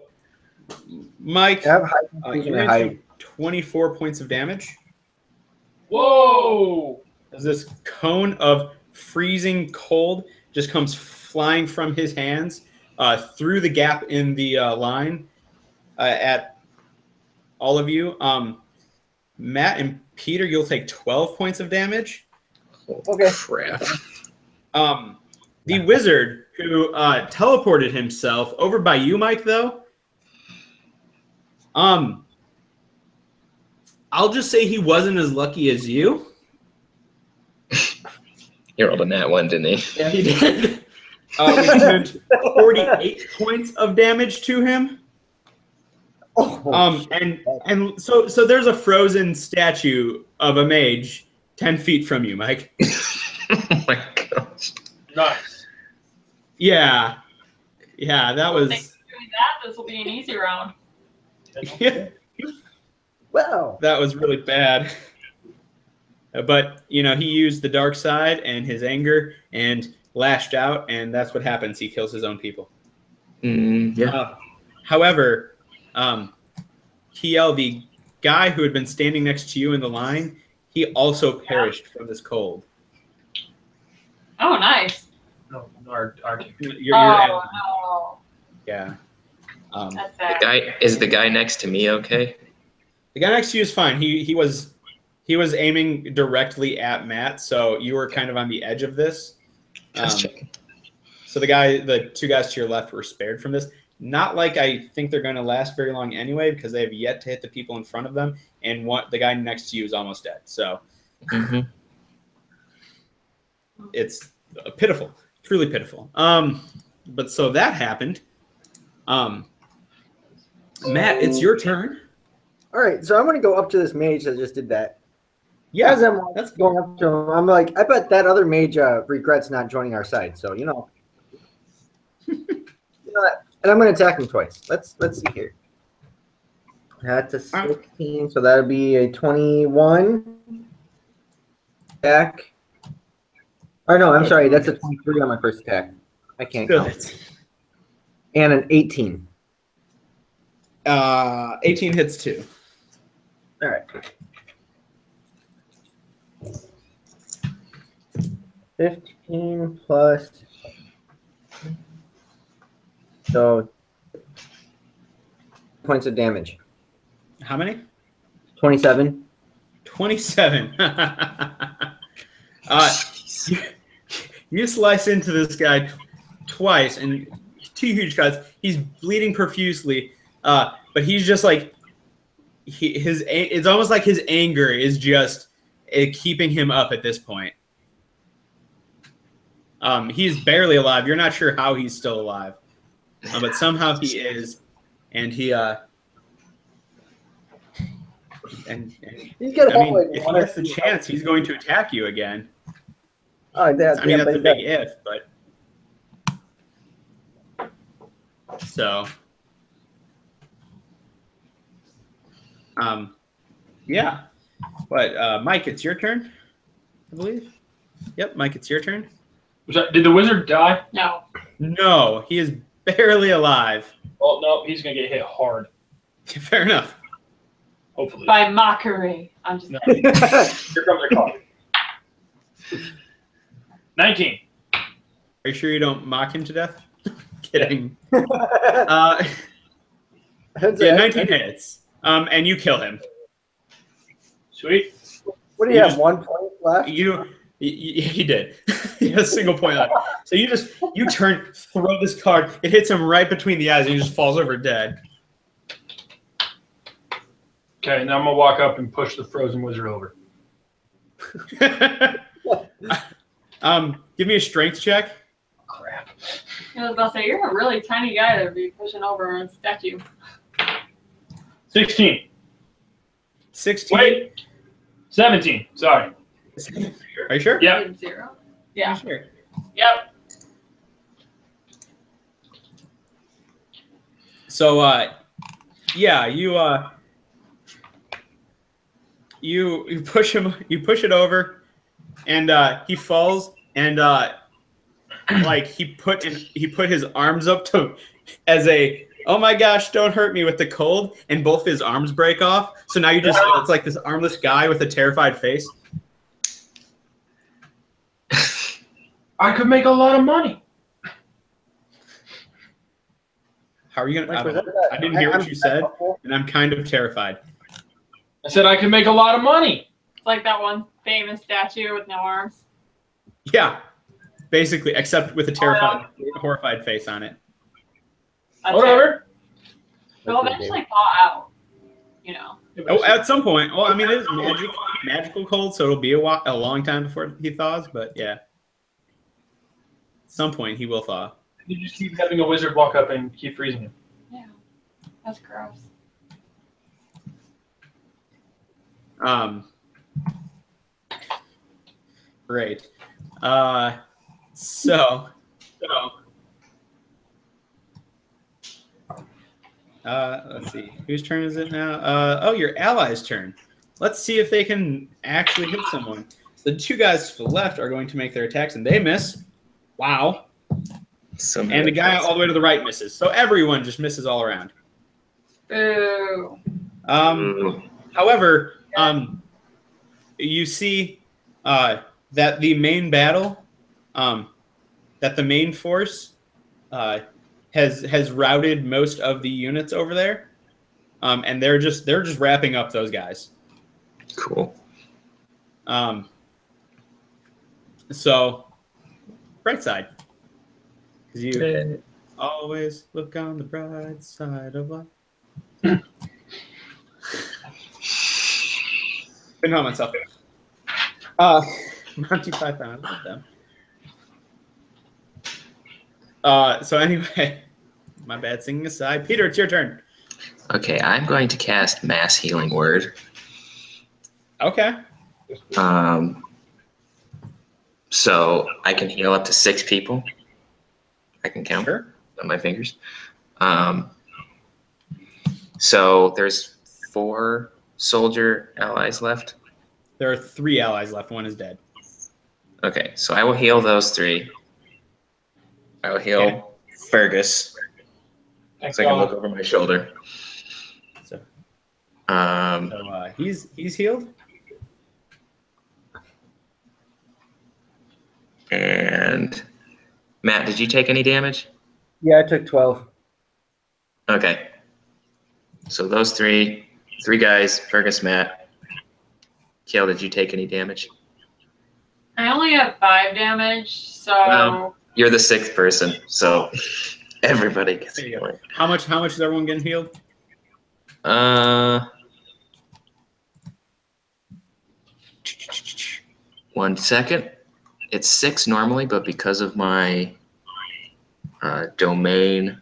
Mike, I have high Constitution you're and high. into 24 points of damage. Whoa! As this cone of freezing cold just comes flying from his hands through the gap in the line at all of you. Matt and Peter, you'll take 12 points of damage. Okay. Crap. The wizard who teleported himself over by you, Mike, though, I'll just say he wasn't as lucky as you. He rolled a nat one, didn't he? Yeah, he did. We did 48 points of damage to him. And so there's a frozen statue of a mage 10 feet from you, Mike. Oh my gosh. Nice. Yeah, that was. Thanks for doing that. This will be an easy round. Yeah, Wow. that was really bad. But he used the dark side and his anger and lashed out, and that's what happens. He kills his own people. Yeah. However, Kiel, the guy who had been standing next to you in the line, he also perished from this cold. Oh, nice. No, our team. You're No. yeah. That's The sad. guy is the guy next to me okay? The guy next to you is fine. He was aiming directly at Matt, so you were kind of on the edge of this. Just checking. So the two guys to your left were spared from this. Not like I think they're going to last very long anyway, because they have yet to hit the people in front of them, and the guy next to you is almost dead. So it's pitiful, truly pitiful. But so that happened. Matt, it's your turn. All right, so I'm going to go up to this mage that just did that. Yeah, As I'm going up to him, I'm like, I bet that other mage regrets not joining our side. So, you know what? And I'm going to attack him twice. Let's see here. That's a 16, so that would be a 21 attack. Or no, I'm sorry, that's a 23 on my first attack. I can't count. And an 18. 18 hits too. All right. 15 plus. So, points of damage. How many? 27. 27. You slice into this guy twice, and two huge cuts. He's bleeding profusely, but he's just like it's almost like his anger is just keeping him up at this point. He's barely alive. You're not sure how he's still alive, but somehow he is, and he and He's got I mean, if he gets the chance, he's going to attack you again. Oh, that's I mean, that's a big if, but so, yeah. But Mike, it's your turn, I believe. Yep, Mike, it's your turn. Did the wizard die? No. No, he is barely alive. Well, no, he's gonna get hit hard. Fair enough. Hopefully. By mockery. I'm just No. Here comes the coffee. 19. Are you sure you don't mock him to death? Kidding. That's Yeah, it. 19 hits. And you kill him. Sweet. What do You you have? just- 1 point left? He did. He has a single point left. So you turn, throw this card. It hits him right between the eyes, and he just falls over dead. Okay, now I'm gonna walk up and push the frozen wizard over. Give me a strength check. Crap. I was about to say, you're a really tiny guy to be pushing over a statue. 16. 16. Wait. 17. Sorry. Are you sure? Yeah. 0. Are Yeah. you sure? Yep. So, yeah, you push him, you push it over, and he falls, and like he put his arms up to as a oh my gosh, don't hurt me with the cold, and both his arms break off. So now it's like this armless guy with a terrified face. I could make a lot of money. How are you gonna? Mike, I didn't hear what you said, and I'm kind of terrified. I said I could make a lot of money. It's like that one famous statue with no arms. Yeah, basically, except with a terrified, horrified face on it. That's Whatever. They'll eventually thaw out, you know. Oh, at some point. Well, I mean, it is magical cold, so it'll be a long time before he thaws. But yeah, at some point he will thaw. You just keep having a wizard walk up and keep freezing him. Yeah, that's gross. Great. So, let's see. Whose turn is it now? Oh, your ally's turn. Let's see if they can actually hit someone. So the two guys to the left are going to make their attacks, and they miss. Wow. And the guy all the way to the right misses. So everyone just misses all around. Boo. However, you see that the main battle, that the main force has routed most of the units over there, and they're just wrapping up those guys. Cool. So, bright side, because you always look on the bright side of life. Couldn't help myself. Monty Python, I love them. So anyway, my bad singing aside. Peter, it's your turn. Okay, I'm going to cast Mass Healing Word. Okay. So I can heal up to 6 people. I can count Sure. on my fingers. So there's 4 soldier allies left. There are 3 allies left. One is dead. Okay, so I will heal those 3. I will heal Fergus. So I can look over my shoulder. So Um, he's healed. and Matt, did you take any damage? Yeah, I took 12. Okay. So those three guys, Fergus, Matt. Kale, did you take any damage? I only have 5 damage, so Well, you're the 6th person, so everybody gets There you go. healing. How much is everyone getting healed? 1 second. It's 6 normally, but because of my domain,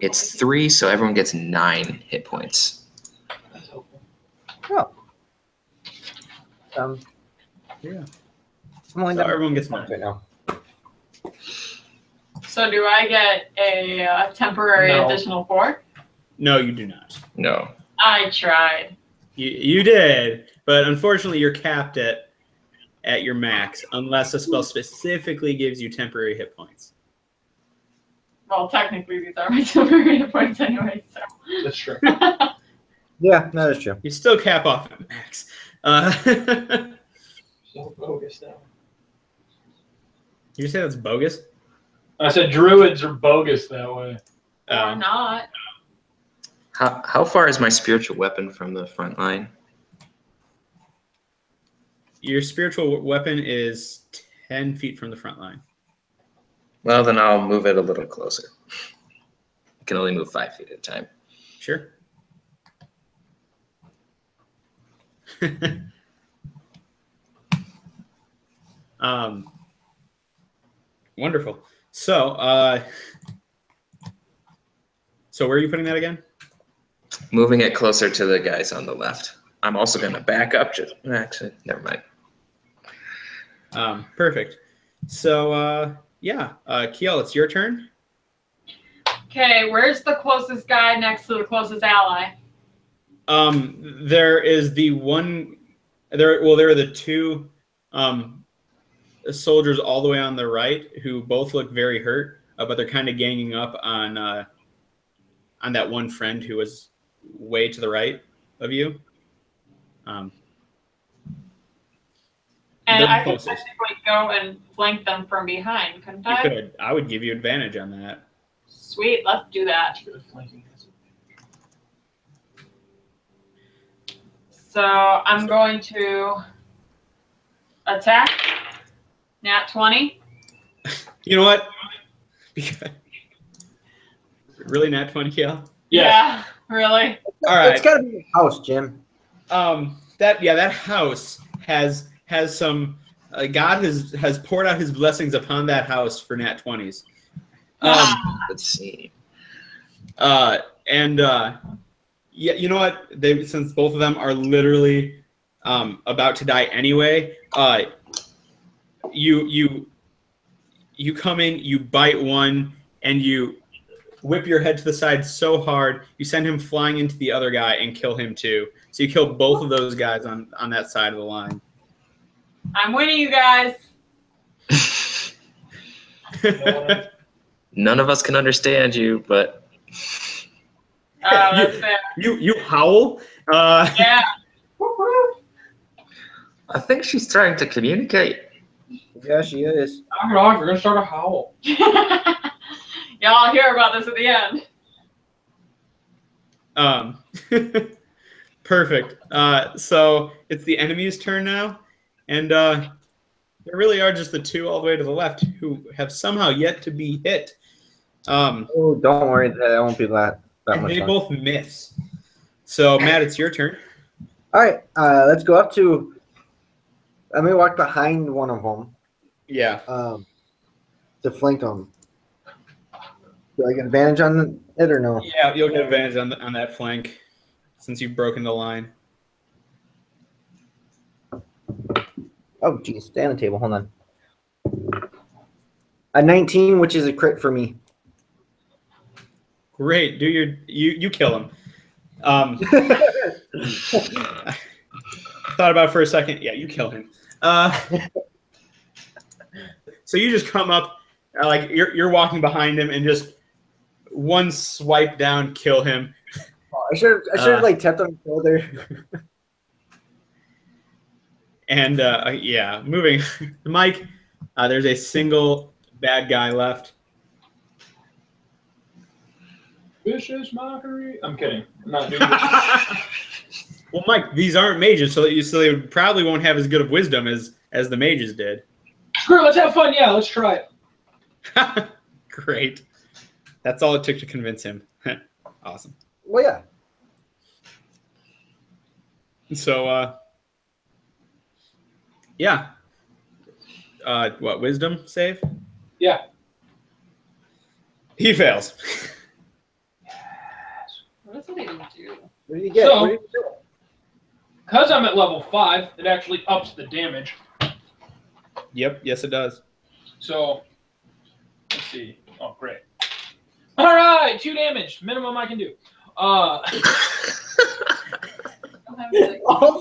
it's 3, so everyone gets 9 hit points. That's helpful. Oh. Yeah. I'm only So down everyone gets right now. So do I get a temporary No. additional 4? No, you do not. No. I tried. You did, but unfortunately, you're capped at your max unless a spell specifically gives you temporary hit points. Well, technically these are my temporary hit points anyway, so. That's true. Yeah, that is true. You still cap off at max. So bogus now. You say that's bogus? I said druids are bogus that way. Or not. How far is my spiritual weapon from the front line? Your spiritual weapon is 10 feet from the front line. Well, then I'll move it a little closer. I can only move 5 feet at a time. Sure. Wonderful. So, so where are you putting that again? Moving it closer to the guys on the left. I'm also going to back up. Actually, never mind. Perfect. So, yeah, Kiel, it's your turn. Okay, where's the closest guy next to the closest ally? There is the one. There are the two soldiers all the way on the right who both look very hurt, but they're kind of ganging up on that one friend who was way to the right of you. And they're I could closest. technically go and flank them from behind, couldn't You I? could. I would give you advantage on that. Sweet, let's do that. So I'm going to attack. Nat 20. You know what? Really, Nat 20, Kiel? Yeah, really. All right. It's got to be a house, Jim. That house has some. God has poured out His blessings upon that house for Nat 20s. Let's see. Yeah, you know what? Since both of them are literally about to die anyway, you come in, you bite one, and you whip your head to the side so hard, you send him flying into the other guy and kill him too. So you kill both of those guys on that side of the line. I'm winning, you guys. None of us can understand you, but That's fair. You howl. Yeah. I think she's trying to communicate. Yeah, she is. Knock it off. You're gonna start a howl. Y'all hear about this at the end. Perfect. So it's the enemy's turn now, and there really are just the two all the way to the left who have somehow yet to be hit. Oh, don't worry, that won't be that And much they fun. both miss. So Matt, it's your turn. All right, let's go up to. Let me walk behind one of them. Yeah. To flank them. Do I get advantage on it or no? Yeah, you'll get advantage on that flank since you've broken the line. Oh, geez, stay on the table. Hold on. A 19, which is a crit for me. Great. You kill him. Thought about it for a second. Yeah, you kill him. So you just come up, like you're walking behind him, and just one swipe down, kill him. Oh, I should have like tapped on the shoulder. And yeah, moving. Mike, there's a single bad guy left. Vicious mockery. I'm kidding. I'm not doing this. Well, Mike, these aren't mages, so they probably won't have as good of wisdom as the mages did. Screw it, let's have fun. Yeah, let's try it. Great. That's all it took to convince him. Awesome. Well, yeah. So, yeah. What, wisdom save? Yeah. He fails. What does it even do? What did you get? So- What did you do? Because I'm at level 5, it actually ups the damage. Yep. Yes, it does. So, let's see. Oh, great. All right, 2 damage. Minimum I can do. All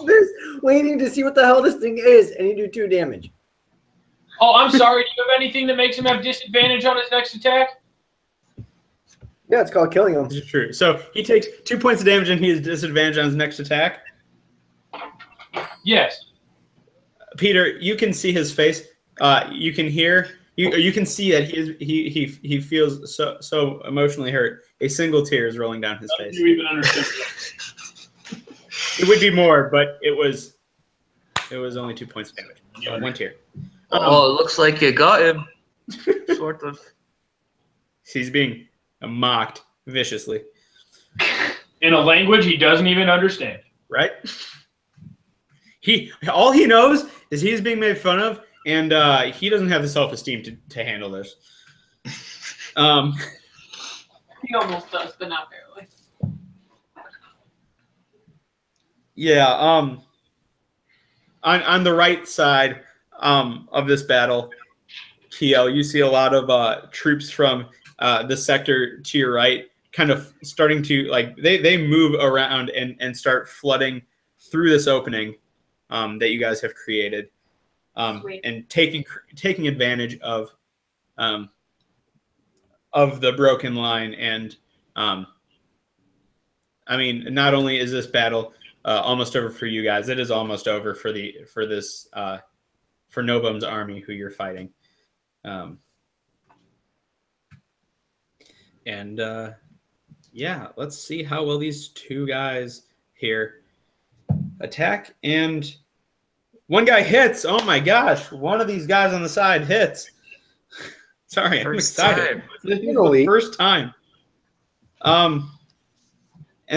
this waiting to see what the hell this thing is, and you do 2 damage. Oh, I'm sorry. Do you have anything that makes him have disadvantage on his next attack? Yeah, it's called killing him. This is true. So he takes 2 points of damage, and he has disadvantage on his next attack. Yes. Peter, you can see his face. You can hear. You can see that he feels so emotionally hurt. A single tear is rolling down his face. You even understand. It would be more, but it was only 2 points of damage. So 1 tear. Oh, it looks like you got him. Sort of. He's being mocked viciously, In a language he doesn't even understand. right? all he knows is he's being made fun of, and he doesn't have the self-esteem to handle this. He almost does, but not barely. Yeah. On the right side of this battle, Kiel, you see a lot of troops from the sector to your right, kind of starting to they move around and start flooding through this opening that you guys have created, and taking advantage of the broken line. And I mean, not only is this battle almost over for you guys, it is almost over for Novam's army, who you're fighting. Yeah, let's see how well these two guys here attack. And one guy hits. Oh my gosh, one of these guys on the side hits. Sorry, I'm excited. This is the first time. And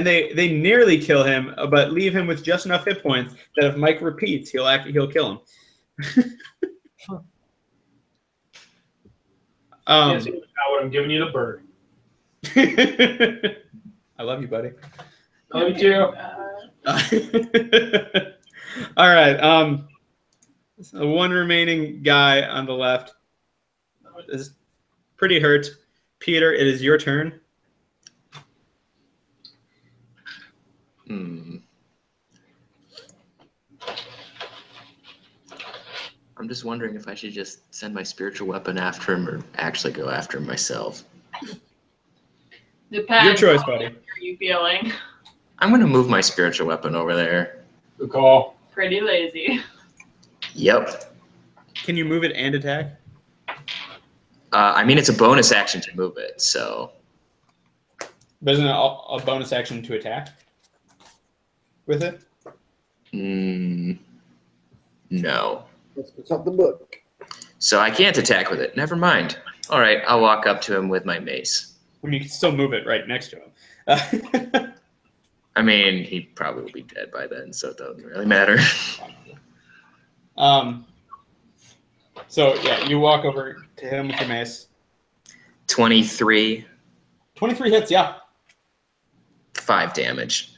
they nearly kill him, but leave him with just enough hit points that if Mike repeats, he'll kill him. Yes, I'm giving you the bird. I love you, buddy. I love you too. All right. So one remaining guy on the left is pretty hurt. Peter, it is your turn. I'm just wondering if I should just send my spiritual weapon after him or actually go after him myself. Depends. Your choice, buddy. How are you feeling? I'm going to move my spiritual weapon over there. Good call. Pretty lazy. Yep. Can you move it and attack? I mean, it's a bonus action to move it, so. But isn't it a bonus action to attack with it? No. Let's consult the book. So I can't attack with it. Never mind. All right, I'll walk up to him with my mace. I mean, you can still move it right next to him. I mean, he probably will be dead by then, so it doesn't really matter. So, yeah, you walk over to him with your mace. 23. 23 hits, yeah. 5 damage.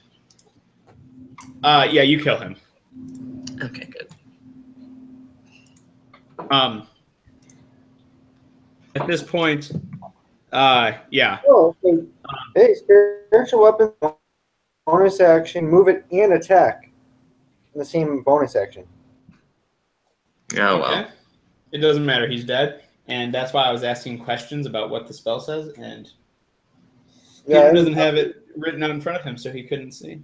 Yeah, you kill him. Okay, good. At this point, yeah. Oh, hey, spiritual weapon, bonus action, move it and attack in the same bonus action. Oh, well. Okay. It doesn't matter. He's dead. And that's why I was asking questions about what the spell says. And Peter doesn't have it written out in front of him, so he couldn't see.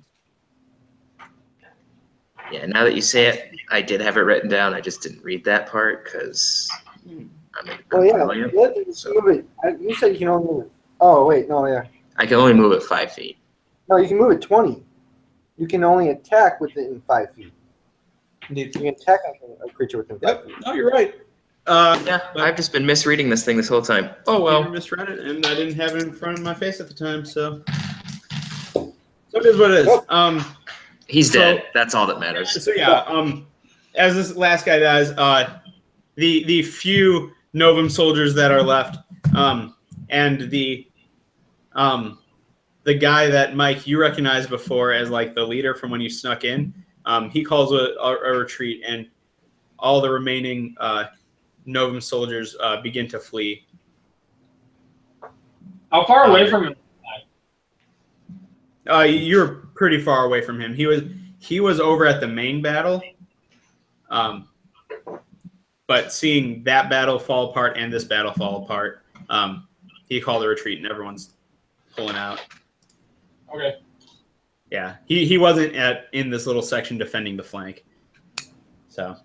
Yeah, now that you say it, I did have it written down. I just didn't read that part because I'm brilliant. So. You said you can only move it. Oh, wait, no, yeah. I can only move it 5 feet. No, you can move it 20. You can only attack within 5 feet. Indeed. You can attack a creature within 5 feet. No, you're right. Yeah, I've just been misreading this thing this whole time. Oh, well. I misread it, and I didn't have it in front of my face at the time, so it is what it is. He's dead. That's all that matters. So yeah, as this last guy dies, the few Novum soldiers that are left, and the guy that Mike you recognized before as like the leader from when you snuck in, he calls a retreat, and all the remaining Novum soldiers begin to flee. How far away from him? You're pretty far away from him. He was over at the main battle, but seeing that battle fall apart and this battle fall apart, he called a retreat and everyone's pulling out. Okay. Yeah, he wasn't in this little section defending the flank. So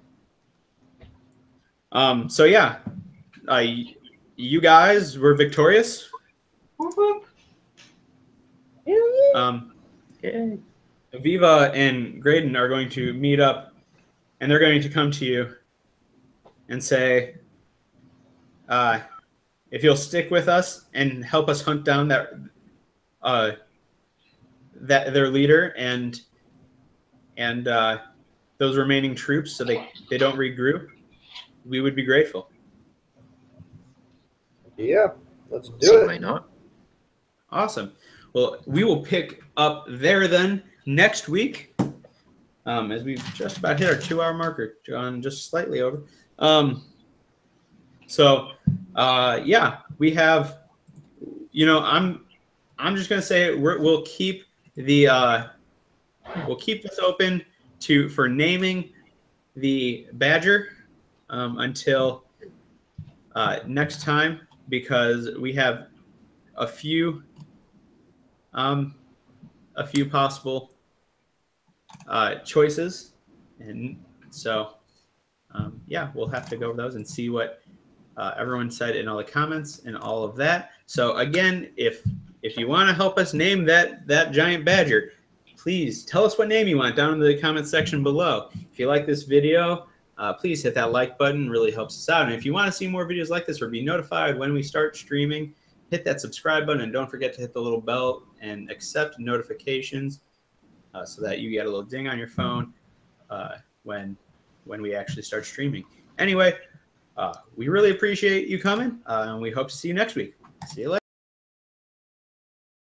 yeah, you guys were victorious. Aviva and Graydon are going to meet up, and they're going to come to you and say, if you'll stick with us and help us hunt down that their leader and those remaining troops so they don't regroup, we would be grateful. Yeah, let's do So it. why not? Awesome. Well, we will pick up there then next week, as we've just about hit our 2-hour marker, gone just slightly over. Yeah, we have. I'm just gonna say we'll keep the we'll keep this open for naming the badger until next time, because we have a few possible choices, and so yeah, we'll have to go over those and see what everyone said in all the comments and all of that. So again, if you want to help us name that giant badger, please tell us what name you want down in the comment section below. If you like this video, please hit that like button. It really helps us out. And if you want to see more videos like this or be notified when we start streaming, hit that subscribe button, and don't forget to hit the little bell and accept notifications so that you get a little ding on your phone when we actually start streaming. Anyway, we really appreciate you coming, and we hope to see you next week. See you later.